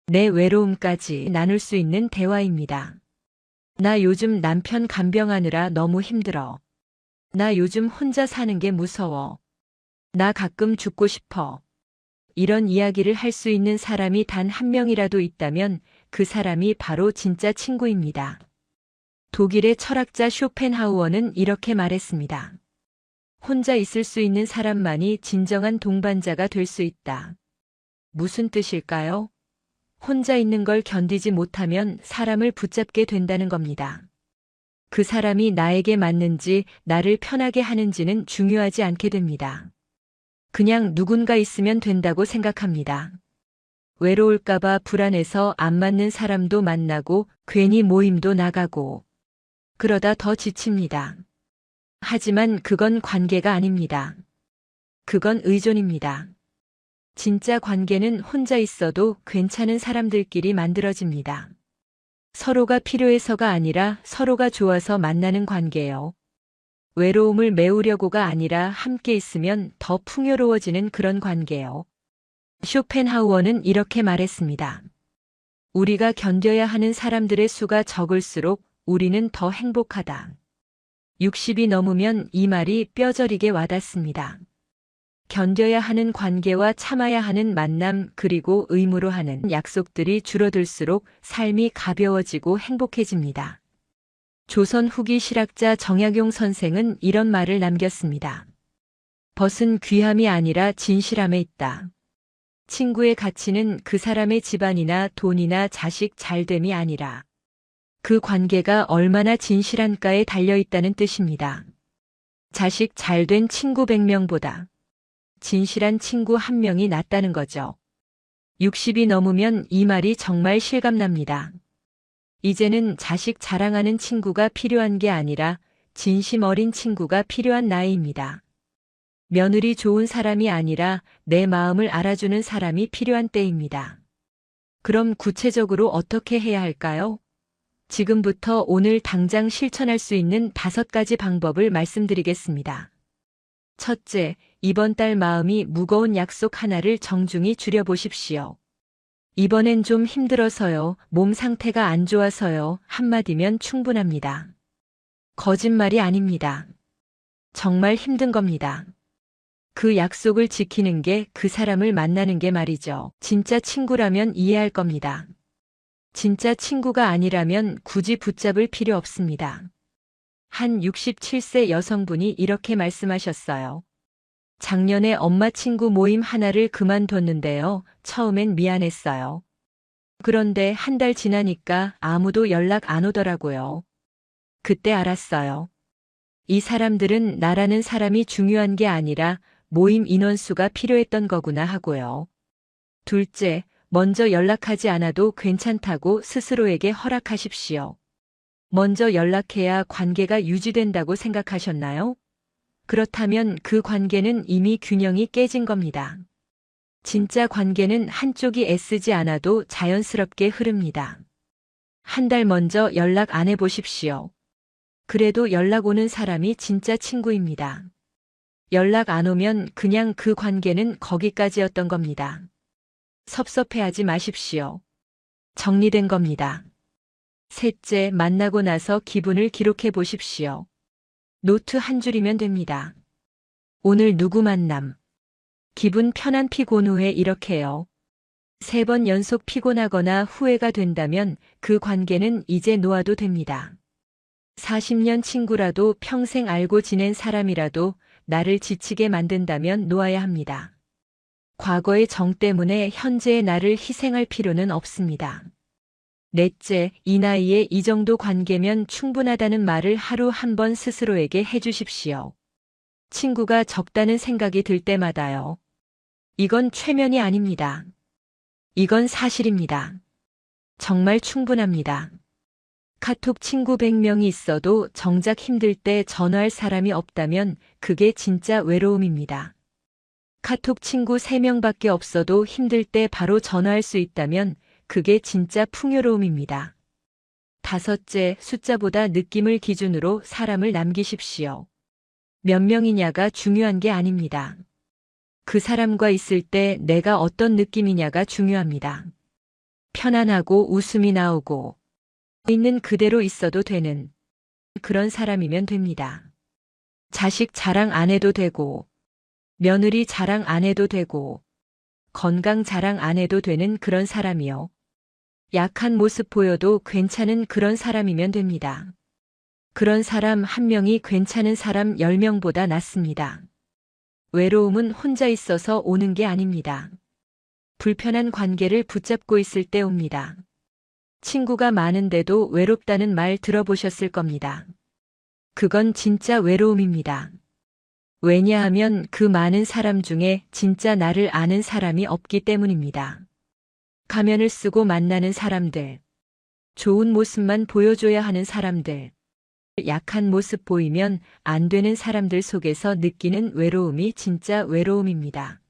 Speaker 1: 내 외로움까지 나눌 수 있는 대화입니다. 나 요즘 남편 간병하느라 너무 힘들어. 나 요즘 혼자 사는 게 무서워. 나 가끔 죽고 싶어. 이런 이야기를 할 수 있는 사람이 단 한 명이라도 있다면 그 사람이 바로 진짜 친구입니다. 독일의 철학자 쇼펜하우어는 이렇게 말했습니다. 혼자 있을 수 있는 사람만이 진정한 동반자가 될 수 있다. 무슨 뜻일까요? 혼자 있는 걸 견디지 못하면 사람을 붙잡게 된다는 겁니다. 그 사람이 나에게 맞는지 나를 편하게 하는지는 중요하지 않게 됩니다. 그냥 누군가 있으면 된다고 생각합니다. 외로울까봐 불안해서 안 맞는 사람도 만나고 괜히 모임도 나가고 그러다 더 지칩니다. 하지만 그건 관계가 아닙니다. 그건 의존입니다. 진짜 관계는 혼자 있어도 괜찮은 사람들끼리 만들어집니다. 서로가 필요해서가 아니라 서로가 좋아서 만나는 관계예요. 외로움을 메우려고가 아니라 함께 있으면 더 풍요로워지는 그런 관계예요. 쇼펜하우어는 이렇게 말했습니다. 우리가 견뎌야 하는 사람들의 수가 적을수록 우리는 더 행복하다. 60이 넘으면 이 말이 뼈저리게 와닿습니다. 견뎌야 하는 관계와 참아야 하는 만남 그리고 의무로 하는 약속들이 줄어들수록 삶이 가벼워지고 행복해집니다. 조선 후기 실학자 정약용 선생은 이런 말을 남겼습니다. 벗은 귀함이 아니라 진실함에 있다. 친구의 가치는 그 사람의 집안이나 돈이나 자식 잘됨이 아니라 그 관계가 얼마나 진실한가에 달려있다는 뜻입니다. 자식 잘된 친구 100명보다 진실한 친구 1명이 낫다는 거죠. 60이 넘으면 이 말이 정말 실감납니다. 이제는 자식 자랑하는 친구가 필요한 게 아니라 진심 어린 친구가 필요한 나이입니다. 며느리 좋은 사람이 아니라 내 마음을 알아주는 사람이 필요한 때입니다. 그럼 구체적으로 어떻게 해야 할까요? 지금부터 오늘 당장 실천할 수 있는 5가지 방법을 말씀드리겠습니다. 첫째, 이번 달 마음이 무거운 약속 하나를 정중히 줄여보십시오. 이번엔 좀 힘들어서요, 몸 상태가 안 좋아서요, 한마디면 충분합니다. 거짓말이 아닙니다. 정말 힘든 겁니다. 그 약속을 지키는 게 그 사람을 만나는 게 말이죠. 진짜 친구라면 이해할 겁니다. 진짜 친구가 아니라면 굳이 붙잡을 필요 없습니다. 한 67세 여성분이 이렇게 말씀하셨어요. 작년에 엄마 친구 모임 하나를 그만뒀는데요. 처음엔 미안했어요. 그런데 한 달 지나니까 아무도 연락 안 오더라고요. 그때 알았어요. 이 사람들은 나라는 사람이 중요한 게 아니라 모임 인원수가 필요했던 거구나 하고요. 둘째, 먼저 연락하지 않아도 괜찮다고 스스로에게 허락하십시오. 먼저 연락해야 관계가 유지된다고 생각하셨나요? 그렇다면 그 관계는 이미 균형이 깨진 겁니다. 진짜 관계는 한쪽이 애쓰지 않아도 자연스럽게 흐릅니다. 한 달 먼저 연락 안 해보십시오. 그래도 연락 오는 사람이 진짜 친구입니다. 연락 안 오면 그냥 그 관계는 거기까지였던 겁니다. 섭섭해하지 마십시오. 정리된 겁니다. 셋째, 만나고 나서 기분을 기록해 보십시오. 노트 한 줄이면 됩니다. 오늘 누구 만남. 기분 편한 피곤 후에 이렇게요. 3번 연속 피곤하거나 후회가 된다면 그 관계는 이제 놓아도 됩니다. 40년 친구라도 평생 알고 지낸 사람이라도 나를 지치게 만든다면 놓아야 합니다. 과거의 정 때문에 현재의 나를 희생할 필요는 없습니다. 넷째, 이 나이에 이 정도 관계면 충분하다는 말을 하루 한 번 스스로에게 해주십시오. 친구가 적다는 생각이 들 때마다요. 이건 최면이 아닙니다. 이건 사실입니다. 정말 충분합니다. 카톡 친구 100명이 있어도 정작 힘들 때 전화할 사람이 없다면 그게 진짜 외로움입니다. 카톡 친구 3명밖에 없어도 힘들 때 바로 전화할 수 있다면 그게 진짜 풍요로움입니다. 다섯째, 숫자보다 느낌을 기준으로 사람을 남기십시오. 몇 명이냐가 중요한 게 아닙니다. 그 사람과 있을 때 내가 어떤 느낌이냐가 중요합니다. 편안하고 웃음이 나오고 있는 그대로 있어도 되는 그런 사람이면 됩니다. 자식 자랑 안 해도 되고 며느리 자랑 안 해도 되고 건강 자랑 안 해도 되는 그런 사람이요. 약한 모습 보여도 괜찮은 그런 사람이면 됩니다. 그런 사람 한 명이 괜찮은 사람 10명보다 낫습니다. 외로움은 혼자 있어서 오는 게 아닙니다. 불편한 관계를 붙잡고 있을 때 옵니다. 친구가 많은데도 외롭다는 말 들어보셨을 겁니다. 그건 진짜 외로움입니다. 왜냐하면 그 많은 사람 중에 진짜 나를 아는 사람이 없기 때문입니다. 가면을 쓰고 만나는 사람들, 좋은 모습만 보여줘야 하는 사람들, 약한 모습 보이면 안 되는 사람들 속에서 느끼는 외로움이 진짜 외로움입니다.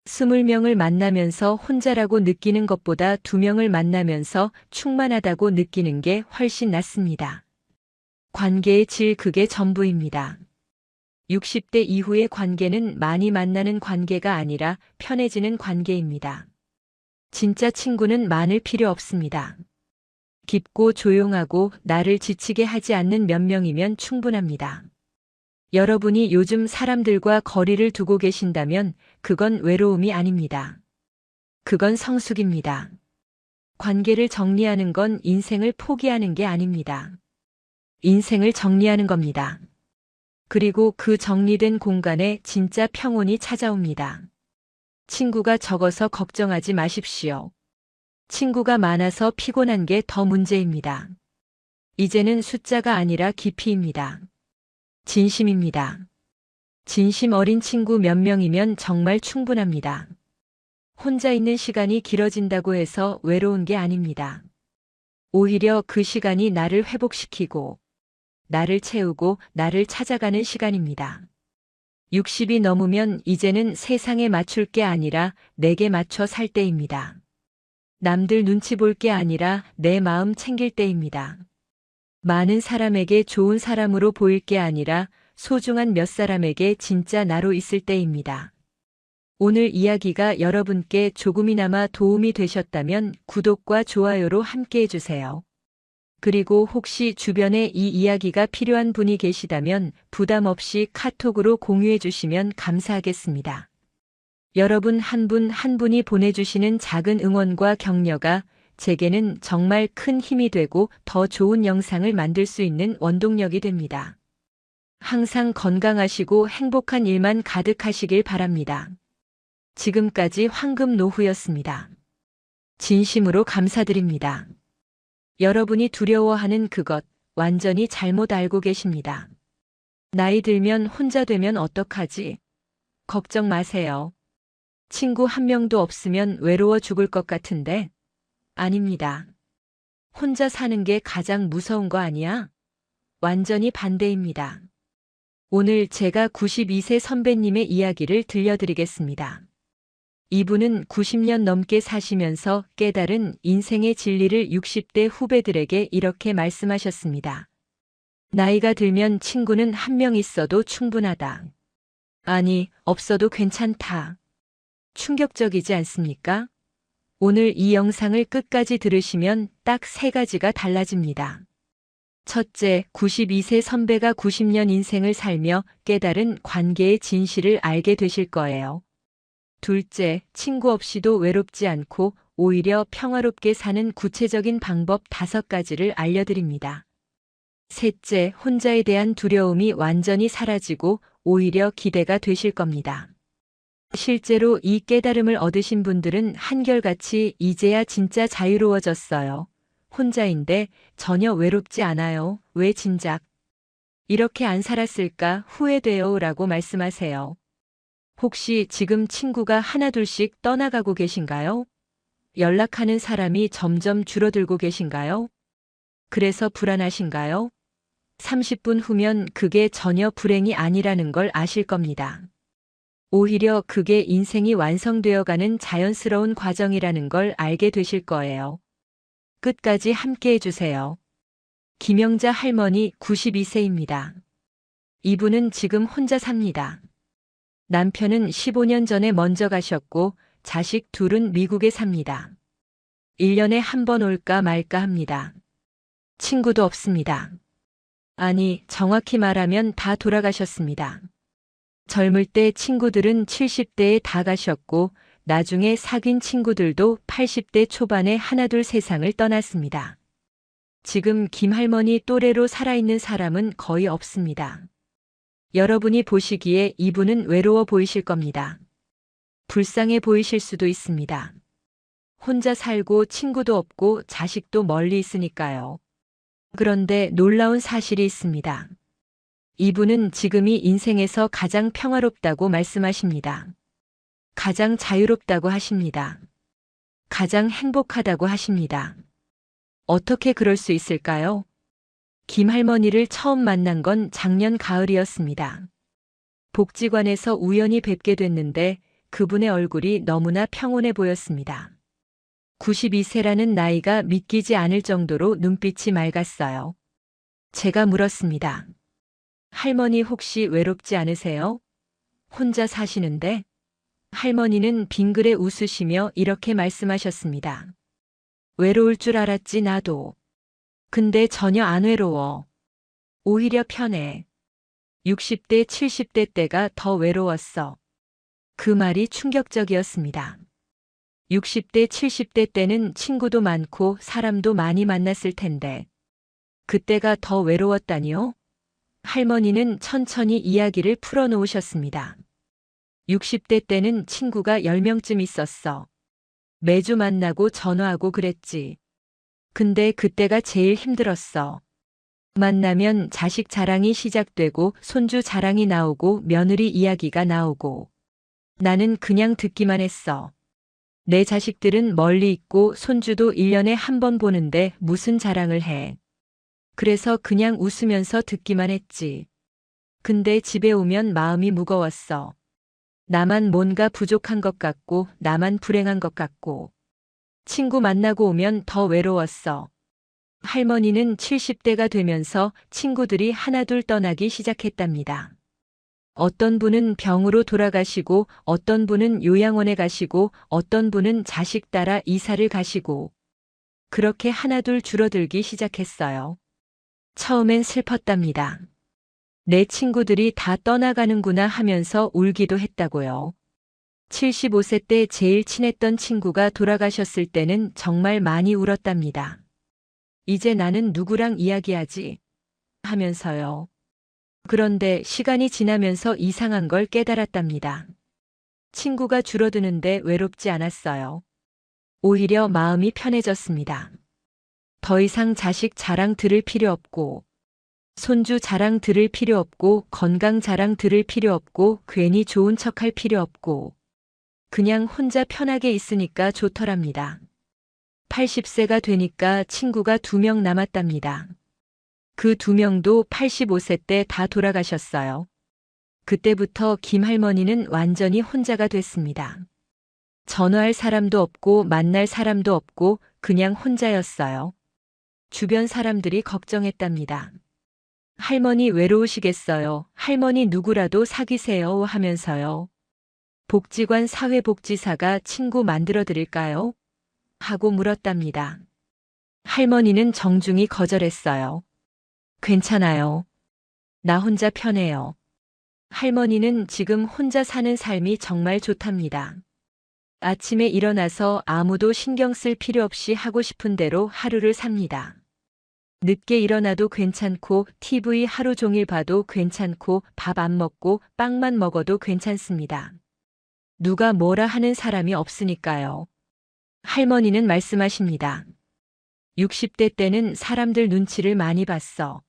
Speaker 1: 20명을 만나면서 혼자라고 느끼는 것보다 2명을 만나면서 충만하다고 느끼는 게 훨씬 낫습니다. 관계의 질 그게 전부입니다. 60대 이후의 관계는 많이 만나는 관계가 아니라 편해지는 관계입니다. 진짜 친구는 많을 필요 없습니다. 깊고 조용하고 나를 지치게 하지 않는 몇 명이면 충분합니다. 여러분이 요즘 사람들과 거리를 두고 계신다면 그건 외로움이 아닙니다. 그건 성숙입니다. 관계를 정리하는 건 인생을 포기하는 게 아닙니다. 인생을 정리하는 겁니다. 그리고 그 정리된 공간에 진짜 평온이 찾아옵니다. 친구가 적어서 걱정하지 마십시오. 친구가 많아서 피곤한 게 더 문제입니다. 이제는 숫자가 아니라 깊이입니다. 진심입니다. 진심 어린 친구 몇 명이면 정말 충분합니다. 혼자 있는 시간이 길어진다고 해서 외로운 게 아닙니다. 오히려 그 시간이 나를 회복시키고, 나를 채우고 나를 찾아가는 시간입니다. 60이 넘으면 이제는 세상에 맞출 게 아니라 내게 맞춰 살 때입니다. 남들 눈치 볼 게 아니라 내 마음 챙길 때입니다. 많은 사람에게 좋은 사람으로 보일 게 아니라 소중한 몇 사람에게 진짜 나로 있을 때입니다. 오늘 이야기가 여러분께 조금이나마 도움이 되셨다면 구독과 좋아요로 함께 해주세요. 그리고 혹시 주변에 이 이야기가 필요한 분이 계시다면 부담 없이 카톡으로 공유해 주시면 감사하겠습니다. 여러분 한 분 한 분이 보내주시는 작은 응원과 격려가 제게는 정말 큰 힘이 되고 더 좋은 영상을 만들 수 있는 원동력이 됩니다. 항상 건강하시고 행복한 일만 가득하시길 바랍니다. 지금까지 황금노후였습니다. 진심으로 감사드립니다. 여러분이 두려워하는 그것 완전히 잘못 알고 계십니다. 나이 들면 혼자 되면 어떡하지? 걱정 마세요. 친구 한 명도 없으면 외로워 죽을 것 같은데? 아닙니다. 혼자 사는 게 가장 무서운 거 아니야? 완전히 반대입니다. 오늘 제가 92세 선배님의 이야기를 들려드리겠습니다. 이분은 90년 넘게 사시면서 깨달은 인생의 진리를 60대 후배들에게 이렇게 말씀하셨습니다. 나이가 들면 친구는 한 명 있어도 충분하다. 아니, 없어도 괜찮다. 충격적이지 않습니까? 오늘 이 영상을 끝까지 들으시면 딱 3가지가 달라집니다. 첫째, 92세 선배가 90년 인생을 살며 깨달은 관계의 진실을 알게 되실 거예요. 둘째, 친구 없이도 외롭지 않고 오히려 평화롭게 사는 구체적인 방법 5가지를 알려드립니다. 셋째, 혼자에 대한 두려움이 완전히 사라지고 오히려 기대가 되실 겁니다. 실제로 이 깨달음을 얻으신 분들은 한결같이 이제야 진짜 자유로워졌어요. 혼자인데 전혀 외롭지 않아요. 왜 진작 이렇게 안 살았을까 후회돼요 라고 말씀하세요. 혹시 지금 친구가 하나둘씩 떠나가고 계신가요? 연락하는 사람이 점점 줄어들고 계신가요? 그래서 불안하신가요? 30분 후면 그게 전혀 불행이 아니라는 걸 아실 겁니다. 오히려 그게 인생이 완성되어가는 자연스러운 과정이라는 걸 알게 되실 거예요. 끝까지 함께 해주세요. 김영자 할머니 92세입니다. 이분은 지금 혼자 삽니다. 남편은 15년 전에 먼저 가셨고 자식 둘은 미국에 삽니다. 1년에 한 번 올까 말까 합니다. 친구도 없습니다. 아니, 정확히 말하면 다 돌아가셨습니다. 젊을 때 친구들은 70대에 다 가셨고 나중에 사귄 친구들도 80대 초반에 하나둘 세상을 떠났습니다. 지금 김할머니 또래로 살아있는 사람은 거의 없습니다. 여러분이 보시기에 이분은 외로워 보이실 겁니다. 불쌍해 보이실 수도 있습니다. 혼자 살고 친구도 없고 자식도 멀리 있으니까요. 그런데 놀라운 사실이 있습니다. 이분은 지금이 인생에서 가장 평화롭다고 말씀하십니다. 가장 자유롭다고 하십니다. 가장 행복하다고 하십니다. 어떻게 그럴 수 있을까요? 김할머니를 처음 만난 건 작년 가을이었습니다. 복지관에서 우연히 뵙게 됐는데 그분의 얼굴이 너무나 평온해 보였습니다. 92세라는 나이가 믿기지 않을 정도로 눈빛이 맑았어요. 제가 물었습니다. 할머니 혹시 외롭지 않으세요? 혼자 사시는데? 할머니는 빙그레 웃으시며 이렇게 말씀하셨습니다. 외로울 줄 알았지 나도. 근데 전혀 안 외로워. 오히려 편해. 60대, 70대 때가 더 외로웠어. 그 말이 충격적이었습니다. 60대, 70대 때는 친구도 많고 사람도 많이 만났을 텐데. 그때가 더 외로웠다니요? 할머니는 천천히 이야기를 풀어놓으셨습니다. 60대 때는 친구가 10명쯤 있었어. 매주 만나고 전화하고 그랬지. 근데 그때가 제일 힘들었어. 만나면 자식 자랑이 시작되고 손주 자랑이 나오고 며느리 이야기가 나오고. 나는 그냥 듣기만 했어. 내 자식들은 멀리 있고 손주도 1년에 한 번 보는데 무슨 자랑을 해. 그래서 그냥 웃으면서 듣기만 했지. 근데 집에 오면 마음이 무거웠어. 나만 뭔가 부족한 것 같고 나만 불행한 것 같고. 친구 만나고 오면 더 외로웠어. 할머니는 70대가 되면서 친구들이 하나둘 떠나기 시작했답니다. 어떤 분은 병으로 돌아가시고 어떤 분은 요양원에 가시고 어떤 분은 자식 따라 이사를 가시고 그렇게 하나둘 줄어들기 시작했어요. 처음엔 슬펐답니다. 내 친구들이 다 떠나가는구나 하면서 울기도 했다고요. 75세 때 제일 친했던 친구가 돌아가셨을 때는 정말 많이 울었답니다. 이제 나는 누구랑 이야기하지? 하면서요. 그런데 시간이 지나면서 이상한 걸 깨달았답니다. 친구가 줄어드는데 외롭지 않았어요. 오히려 마음이 편해졌습니다. 더 이상 자식 자랑 들을 필요 없고, 손주 자랑 들을 필요 없고, 건강 자랑 들을 필요 없고, 괜히 좋은 척할 필요 없고, 그냥 혼자 편하게 있으니까 좋더랍니다. 80세가 되니까 친구가 2명 남았답니다. 그 2명도 85세 때 다 돌아가셨어요. 그때부터 김할머니는 완전히 혼자가 됐습니다. 전화할 사람도 없고 만날 사람도 없고 그냥 혼자였어요. 주변 사람들이 걱정했답니다. 할머니 외로우시겠어요. 할머니 누구라도 사귀세요 하면서요. 복지관 사회복지사가 친구 만들어 드릴까요? 하고 물었답니다. 할머니는 정중히 거절했어요. 괜찮아요. 나 혼자 편해요. 할머니는 지금 혼자 사는 삶이 정말 좋답니다. 아침에 일어나서 아무도 신경 쓸 필요 없이 하고 싶은 대로 하루를 삽니다. 늦게 일어나도 괜찮고 TV 하루 종일 봐도 괜찮고 밥 안 먹고 빵만 먹어도 괜찮습니다. 누가 뭐라 하는 사람이 없으니까요. 할머니는 말씀하십니다. 60대 때는 사람들 눈치를 많이 봤어.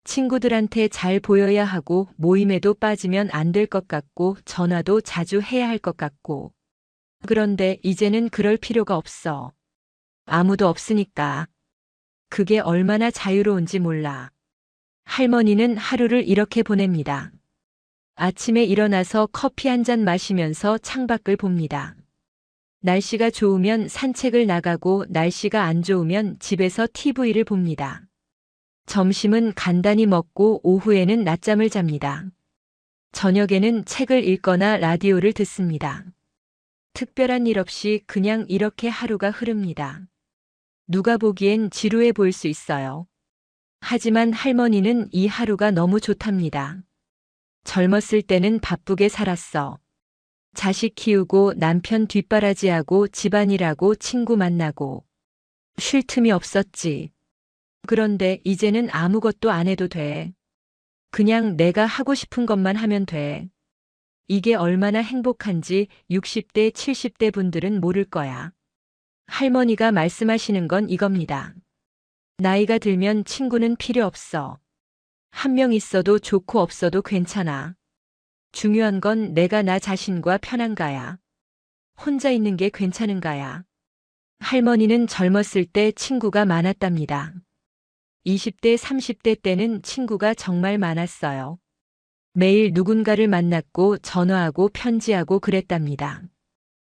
Speaker 1: 친구들한테 잘 보여야 하고 모임에도 빠지면 안 될 것 같고 전화도 자주 해야 할 것 같고. 그런데 이제는 그럴 필요가 없어. 아무도 없으니까. 그게 얼마나 자유로운지 몰라. 할머니는 하루를 이렇게 보냅니다. 아침에 일어나서 커피 한 잔 마시면서 창밖을 봅니다. 날씨가 좋으면 산책을 나가고 날씨가 안 좋으면 집에서 TV를 봅니다. 점심은 간단히 먹고 오후에는 낮잠을 잡니다. 저녁에는 책을 읽거나 라디오를 듣습니다. 특별한 일 없이 그냥 이렇게 하루가 흐릅니다. 누가 보기엔 지루해 보일 수 있어요. 하지만 할머니는 이 하루가 너무 좋답니다. 젊었을 때는 바쁘게 살았어. 자식 키우고 남편 뒷바라지하고 집안일하고 친구 만나고 쉴 틈이 없었지. 그런데 이제는 아무것도 안 해도 돼. 그냥 내가 하고 싶은 것만 하면 돼. 이게 얼마나 행복한지 60대, 70대 분들은 모를 거야. 할머니가 말씀하시는 건 이겁니다. 나이가 들면 친구는 필요 없어. 한 명 있어도 좋고 없어도 괜찮아. 중요한 건 내가 나 자신과 편한가야. 혼자 있는 게 괜찮은가야. 할머니는 젊었을 때 친구가 많았답니다. 20대, 30대 때는 친구가 정말 많았어요. 매일 누군가를 만났고 전화하고 편지하고 그랬답니다.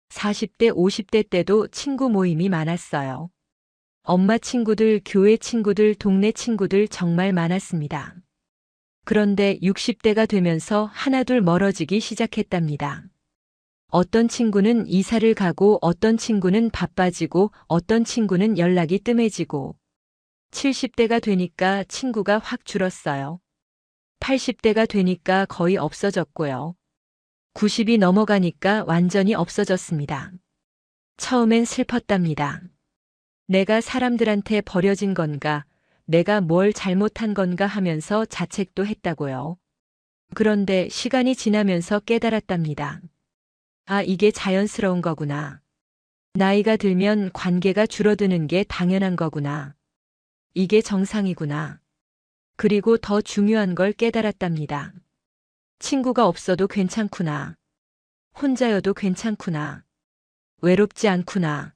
Speaker 1: 40대, 50대 때도 친구 모임이 많았어요. 엄마 친구들, 교회 친구들, 동네 친구들 정말 많았습니다. 그런데 60대가 되면서 하나둘 멀어지기 시작했답니다. 어떤 친구는 이사를 가고 어떤 친구는 바빠지고 어떤 친구는 연락이 뜸해지고 70대가 되니까 친구가 확 줄었어요. 80대가 되니까 거의 없어졌고요. 90이 넘어가니까 완전히 없어졌습니다. 처음엔 슬펐답니다. 내가 사람들한테 버려진 건가, 내가 뭘 잘못한 건가 하면서 자책도 했다고요. 그런데 시간이 지나면서 깨달았답니다. 아, 이게 자연스러운 거구나. 나이가 들면 관계가 줄어드는 게 당연한 거구나. 이게 정상이구나. 그리고 더 중요한 걸 깨달았답니다. 친구가 없어도 괜찮구나. 혼자여도 괜찮구나. 외롭지 않구나.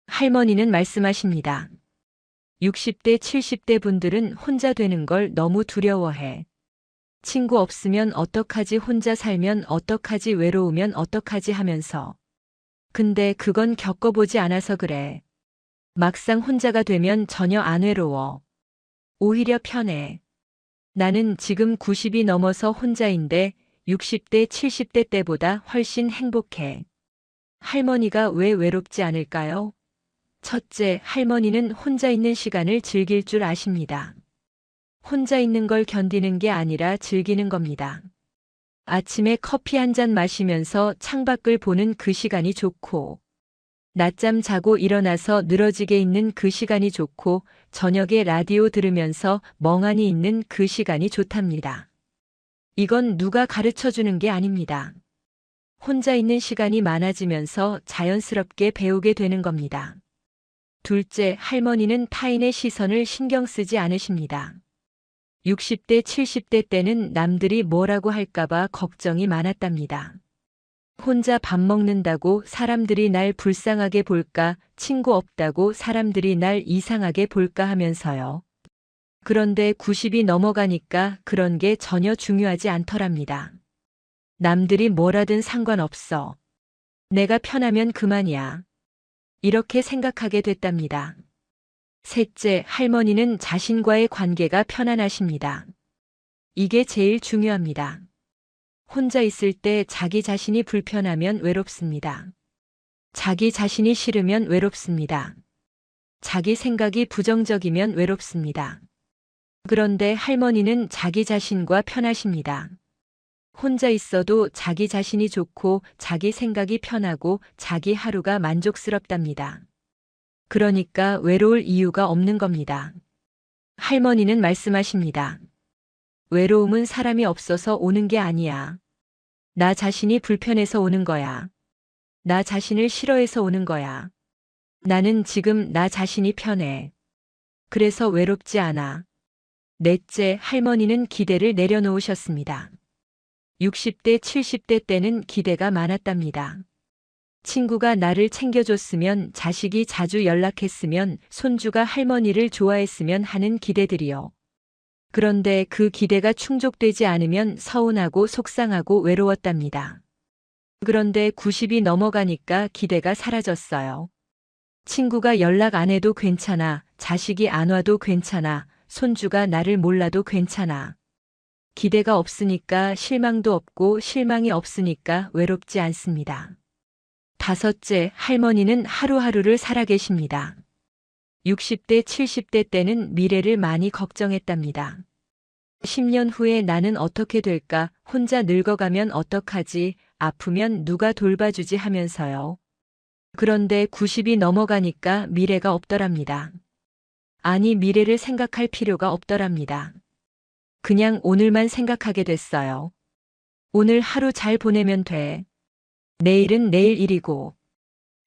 Speaker 1: 할머니는 말씀하십니다. 60대, 70대 분들은 혼자 되는 걸 너무 두려워해. 친구 없으면 어떡하지, 혼자 살면 어떡하지, 외로우면 어떡하지 하면서. 근데 그건 겪어보지 않아서 그래. 막상 혼자가 되면 전혀 안 외로워. 오히려 편해. 나는 지금 90이 넘어서 혼자인데 60대, 70대 때보다 훨씬 행복해. 할머니가 왜 외롭지 않을까요? 첫째, 할머니는 혼자 있는 시간을 즐길 줄 아십니다. 혼자 있는 걸 견디는 게 아니라 즐기는 겁니다. 아침에 커피 한 잔 마시면서 창밖을 보는 그 시간이 좋고, 낮잠 자고 일어나서 늘어지게 있는 그 시간이 좋고, 저녁에 라디오 들으면서 멍하니 있는 그 시간이 좋답니다. 이건 누가 가르쳐 주는 게 아닙니다. 혼자 있는 시간이 많아지면서 자연스럽게 배우게 되는 겁니다. 둘째, 할머니는 타인의 시선을 신경 쓰지 않으십니다. 60대, 70대 때는 남들이 뭐라고 할까봐 걱정이 많았답니다. 혼자 밥 먹는다고 사람들이 날 불쌍하게 볼까, 친구 없다고 사람들이 날 이상하게 볼까 하면서요. 그런데 90이 넘어가니까 그런 게 전혀 중요하지 않더랍니다. 남들이 뭐라든 상관없어. 내가 편하면 그만이야. 이렇게 생각하게 됐답니다. 셋째, 할머니는 자신과의 관계가 편안하십니다. 이게 제일 중요합니다. 혼자 있을 때 자기 자신이 불편하면 외롭습니다. 자기 자신이 싫으면 외롭습니다. 자기 생각이 부정적이면 외롭습니다. 그런데 할머니는 자기 자신과 편하십니다. 혼자 있어도 자기 자신이 좋고 자기 생각이 편하고 자기 하루가 만족스럽답니다. 그러니까 외로울 이유가 없는 겁니다. 할머니는 말씀하십니다. 외로움은 사람이 없어서 오는 게 아니야. 나 자신이 불편해서 오는 거야. 나 자신을 싫어해서 오는 거야. 나는 지금 나 자신이 편해. 그래서 외롭지 않아. 넷째, 할머니는 기대를 내려놓으셨습니다. 60대, 70대 때는 기대가 많았답니다. 친구가 나를 챙겨줬으면, 자식이 자주 연락했으면, 손주가 할머니를 좋아했으면 하는 기대들이요. 그런데 그 기대가 충족되지 않으면 서운하고 속상하고 외로웠답니다. 그런데 90이 넘어가니까 기대가 사라졌어요. 친구가 연락 안 해도 괜찮아, 자식이 안 와도 괜찮아, 손주가 나를 몰라도 괜찮아. 기대가 없으니까 실망도 없고 실망이 없으니까 외롭지 않습니다. 다섯째, 할머니는 하루하루를 살아계십니다. 60대, 70대 때는 미래를 많이 걱정했답니다. 10년 후에 나는 어떻게 될까, 혼자 늙어가면 어떡하지, 아프면 누가 돌봐주지 하면서요. 그런데 90이 넘어가니까 미래가 없더랍니다. 아니, 미래를 생각할 필요가 없더랍니다. 그냥 오늘만 생각하게 됐어요. 오늘 하루 잘 보내면 돼. 내일은 내일 일이고.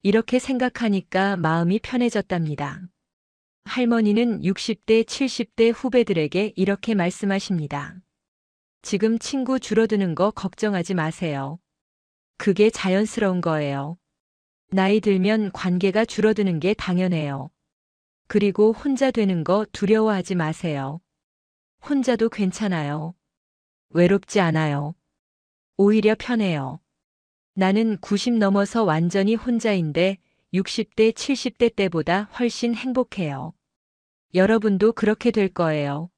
Speaker 1: 이렇게 생각하니까 마음이 편해졌답니다. 할머니는 60대, 70대 후배들에게 이렇게 말씀하십니다. 지금 친구 줄어드는 거 걱정하지 마세요. 그게 자연스러운 거예요. 나이 들면 관계가 줄어드는 게 당연해요. 그리고 혼자 되는 거 두려워하지 마세요. 혼자도 괜찮아요. 외롭지 않아요. 오히려 편해요. 나는 90 넘어서 완전히 혼자인데 60대, 70대 때보다 훨씬 행복해요. 여러분도 그렇게 될 거예요.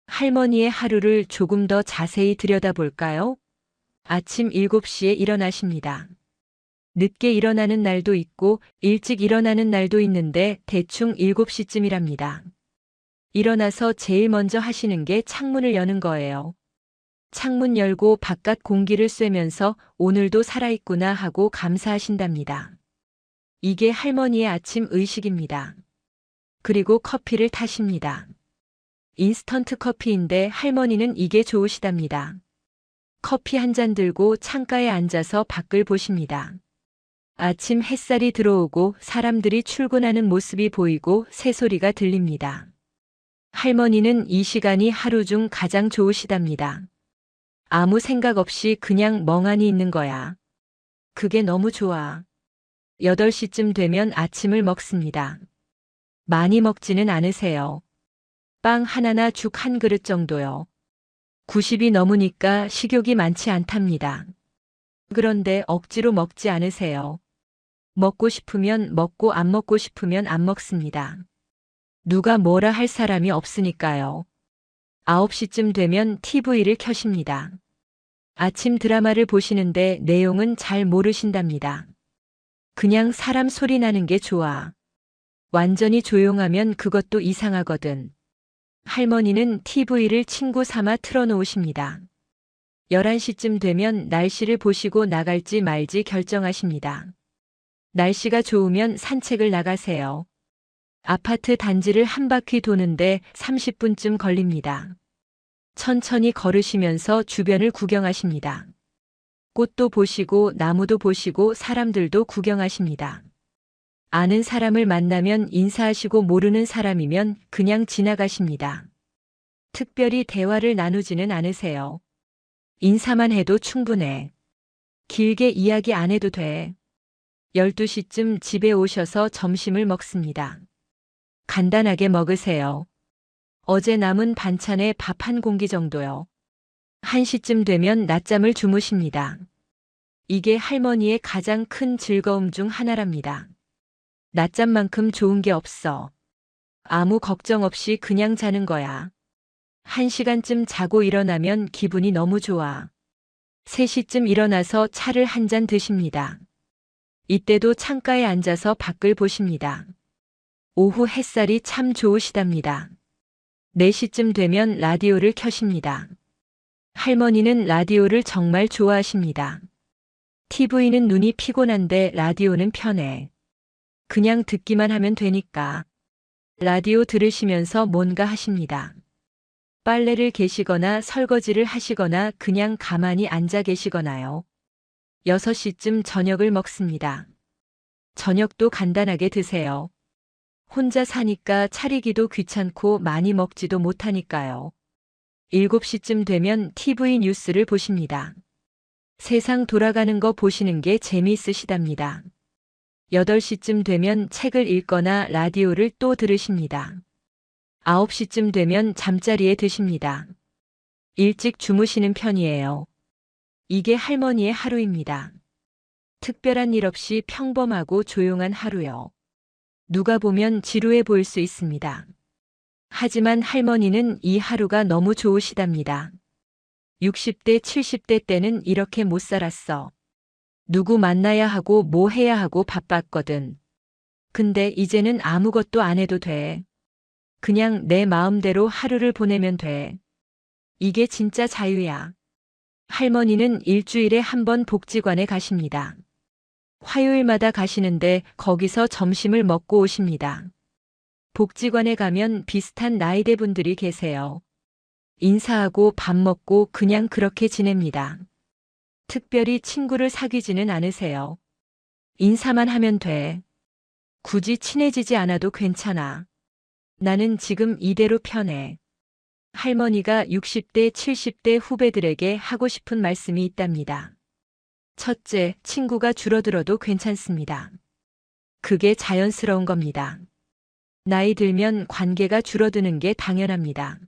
Speaker 1: 할머니의 하루를 조금 더 자세히 들여다볼까요? 아침 7시에 일어나십니다. 늦게 일어나는 날도 있고 일찍 일어나는 날도 있는데 대충 7시쯤이랍니다. 일어나서 제일 먼저 하시는 게 창문을 여는 거예요. 창문 열고 바깥 공기를 쐬면서 오늘도 살아있구나 하고 감사하신답니다. 이게 할머니의 아침 의식입니다. 그리고 커피를 타십니다. 인스턴트 커피인데 할머니는 이게 좋으시답니다. 커피 한 잔 들고 창가에 앉아서 밖을 보십니다. 아침 햇살이 들어오고 사람들이 출근하는 모습이 보이고 새소리가 들립니다. 할머니는 이 시간이 하루 중 가장 좋으시답니다. 아무 생각 없이 그냥 멍하니 있는 거야. 그게 너무 좋아. 8시쯤 되면 아침을 먹습니다. 많이 먹지는 않으세요. 빵 하나나 죽 한 그릇 정도요. 90이 넘으니까 식욕이 많지 않답니다. 그런데 억지로 먹지 않으세요. 먹고 싶으면 먹고 안 먹고 싶으면 안 먹습니다. 누가 뭐라 할 사람이 없으니까요. 9시쯤 되면 TV를 켜십니다. 아침 드라마를 보시는데 내용은 잘 모르신답니다. 그냥 사람 소리 나는 게 좋아. 완전히 조용하면 그것도 이상하거든. 할머니는 TV를 친구 삼아 틀어놓으십니다. 11시쯤 되면 날씨를 보시고 나갈지 말지 결정하십니다. 날씨가 좋으면 산책을 나가세요. 아파트 단지를 한 바퀴 도는데 30분쯤 걸립니다. 천천히 걸으시면서 주변을 구경하십니다. 꽃도 보시고 나무도 보시고 사람들도 구경하십니다. 아는 사람을 만나면 인사하시고 모르는 사람이면 그냥 지나가십니다. 특별히 대화를 나누지는 않으세요. 인사만 해도 충분해. 길게 이야기 안 해도 돼. 12시쯤 집에 오셔서 점심을 먹습니다. 간단하게 먹으세요. 어제 남은 반찬에 밥 한 공기 정도요. 1시쯤 되면 낮잠을 주무십니다. 이게 할머니의 가장 큰 즐거움 중 하나랍니다. 낮잠만큼 좋은 게 없어. 아무 걱정 없이 그냥 자는 거야. 1시간쯤 자고 일어나면 기분이 너무 좋아. 3시쯤 일어나서 차를 한 잔 드십니다. 이때도 창가에 앉아서 밖을 보십니다. 오후 햇살이 참 좋으시답니다. 4시쯤 되면 라디오를 켜십니다. 할머니는 라디오를 정말 좋아하십니다. TV는 눈이 피곤한데 라디오는 편해. 그냥 듣기만 하면 되니까. 라디오 들으시면서 뭔가 하십니다. 빨래를 개시거나 설거지를 하시거나 그냥 가만히 앉아 계시거나요. 6시쯤 저녁을 먹습니다. 저녁도 간단하게 드세요. 혼자 사니까 차리기도 귀찮고 많이 먹지도 못하니까요. 7시쯤 되면 TV 뉴스를 보십니다. 세상 돌아가는 거 보시는 게 재미있으시답니다. 8시쯤 되면 책을 읽거나 라디오를 또 들으십니다. 9시쯤 되면 잠자리에 드십니다. 일찍 주무시는 편이에요. 이게 할머니의 하루입니다. 특별한 일 없이 평범하고 조용한 하루요. 누가 보면 지루해 보일 수 있습니다. 하지만 할머니는 이 하루가 너무 좋으시답니다. 60대, 70대 때는 이렇게 못 살았어. 누구 만나야 하고 뭐 해야 하고 바빴거든. 근데 이제는 아무것도 안 해도 돼. 그냥 내 마음대로 하루를 보내면 돼. 이게 진짜 자유야. 할머니는 일주일에 한 번 복지관에 가십니다. 화요일마다 가시는데 거기서 점심을 먹고 오십니다. 복지관에 가면 비슷한 나이대 분들이 계세요. 인사하고 밥 먹고 그냥 그렇게 지냅니다. 특별히 친구를 사귀지는 않으세요. 인사만 하면 돼. 굳이 친해지지 않아도 괜찮아. 나는 지금 이대로 편해. 할머니가 60대, 70대 후배들에게 하고 싶은 말씀이 있답니다. 첫째, 친구가 줄어들어도 괜찮습니다. 그게 자연스러운 겁니다. 나이 들면 관계가 줄어드는 게 당연합니다.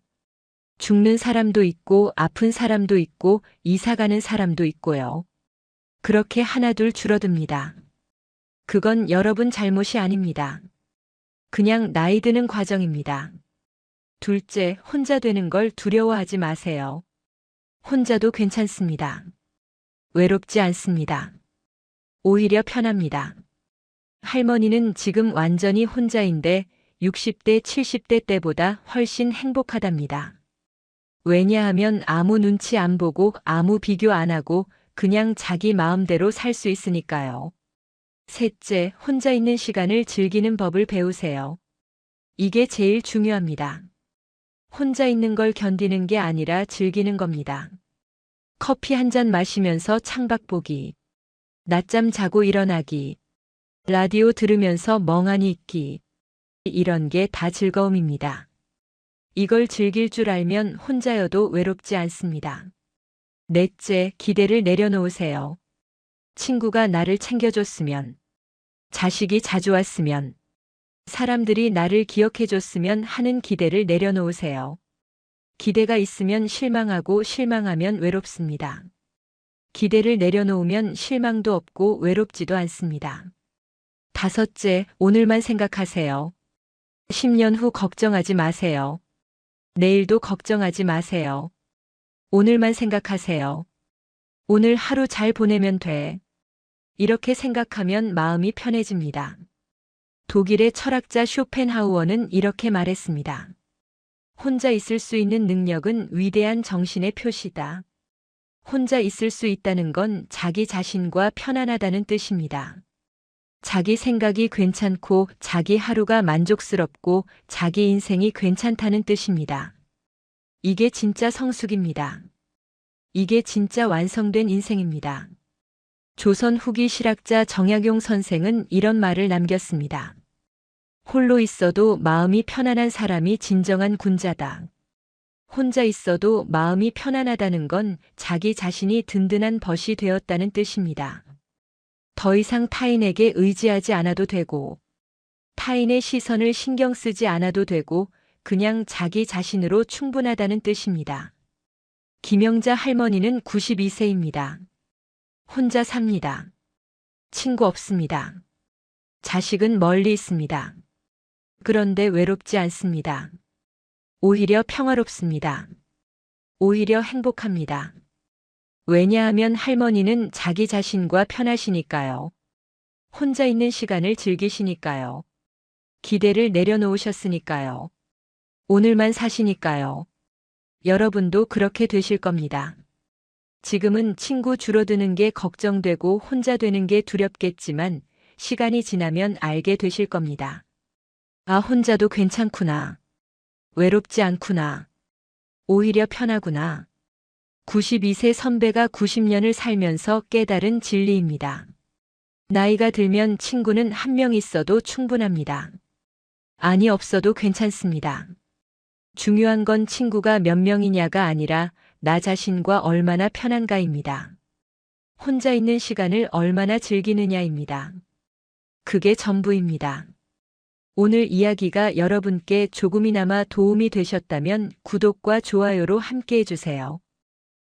Speaker 1: 죽는 사람도 있고 아픈 사람도 있고 이사 가는 사람도 있고요. 그렇게 하나둘 줄어듭니다. 그건 여러분 잘못이 아닙니다. 그냥 나이 드는 과정입니다. 둘째, 혼자 되는 걸 두려워하지 마세요. 혼자도 괜찮습니다. 외롭지 않습니다. 오히려 편합니다. 할머니는 지금 완전히 혼자인데 60대, 70대 때보다 훨씬 행복하답니다. 왜냐하면 아무 눈치 안 보고 아무 비교 안 하고 그냥 자기 마음대로 살 수 있으니까요. 셋째, 혼자 있는 시간을 즐기는 법을 배우세요. 이게 제일 중요합니다. 혼자 있는 걸 견디는 게 아니라 즐기는 겁니다. 커피 한 잔 마시면서 창밖 보기, 낮잠 자고 일어나기, 라디오 들으면서 멍하니 있기, 이런 게 다 즐거움입니다. 이걸 즐길 줄 알면 혼자여도 외롭지 않습니다. 넷째, 기대를 내려놓으세요. 친구가 나를 챙겨줬으면, 자식이 자주 왔으면, 사람들이 나를 기억해줬으면 하는 기대를 내려놓으세요. 기대가 있으면 실망하고 실망하면 외롭습니다. 기대를 내려놓으면 실망도 없고 외롭지도 않습니다. 다섯째, 오늘만 생각하세요. 10년 후 걱정하지 마세요. 내일도 걱정하지 마세요. 오늘만 생각하세요. 오늘 하루 잘 보내면 돼. 이렇게 생각하면 마음이 편해집니다. 독일의 철학자 쇼펜하우어는 이렇게 말했습니다. 혼자 있을 수 있는 능력은 위대한 정신의 표시다. 혼자 있을 수 있다는 건 자기 자신과 편안하다는 뜻입니다. 자기 생각이 괜찮고 자기 하루가 만족스럽고 자기 인생이 괜찮다는 뜻입니다. 이게 진짜 성숙입니다. 이게 진짜 완성된 인생입니다. 조선 후기 실학자 정약용 선생은 이런 말을 남겼습니다. 홀로 있어도 마음이 편안한 사람이 진정한 군자다. 혼자 있어도 마음이 편안하다는 건 자기 자신이 든든한 벗이 되었다는 뜻입니다. 더 이상 타인에게 의지하지 않아도 되고, 타인의 시선을 신경 쓰지 않아도 되고, 그냥 자기 자신으로 충분하다는 뜻입니다. 김영자 할머니는 92세입니다. 혼자 삽니다. 친구 없습니다. 자식은 멀리 있습니다. 그런데 외롭지 않습니다. 오히려 평화롭습니다. 오히려 행복합니다. 왜냐하면 할머니는 자기 자신과 편하시니까요. 혼자 있는 시간을 즐기시니까요. 기대를 내려놓으셨으니까요. 오늘만 사시니까요. 여러분도 그렇게 되실 겁니다. 지금은 친구 줄어드는 게 걱정되고 혼자 되는 게 두렵겠지만 시간이 지나면 알게 되실 겁니다. 아, 혼자도 괜찮구나. 외롭지 않구나. 오히려 편하구나. 92세 선배가 90년을 살면서 깨달은 진리입니다. 나이가 들면 친구는 한 명 있어도 충분합니다. 아니, 없어도 괜찮습니다. 중요한 건 친구가 몇 명이냐가 아니라 나 자신과 얼마나 편한가입니다. 혼자 있는 시간을 얼마나 즐기느냐입니다. 그게 전부입니다. 오늘 이야기가 여러분께 조금이나마 도움이 되셨다면 구독과 좋아요로 함께 해주세요.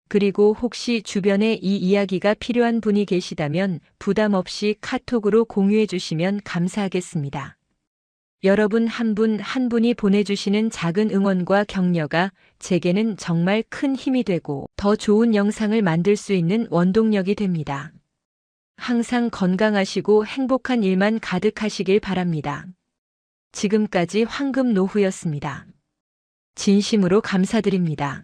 Speaker 1: 그리고 혹시 주변에 이 이야기가 필요한 분이 계시다면 부담 없이 카톡으로 공유해 주시면 감사하겠습니다. 여러분 한 분 한 분이 보내주시는 작은 응원과 격려가 제게는 정말 큰 힘이 되고 더 좋은 영상을 만들 수 있는 원동력이 됩니다. 항상 건강하시고 행복한 일만 가득하시길 바랍니다. 지금까지 황금노후였습니다. 진심으로 감사드립니다.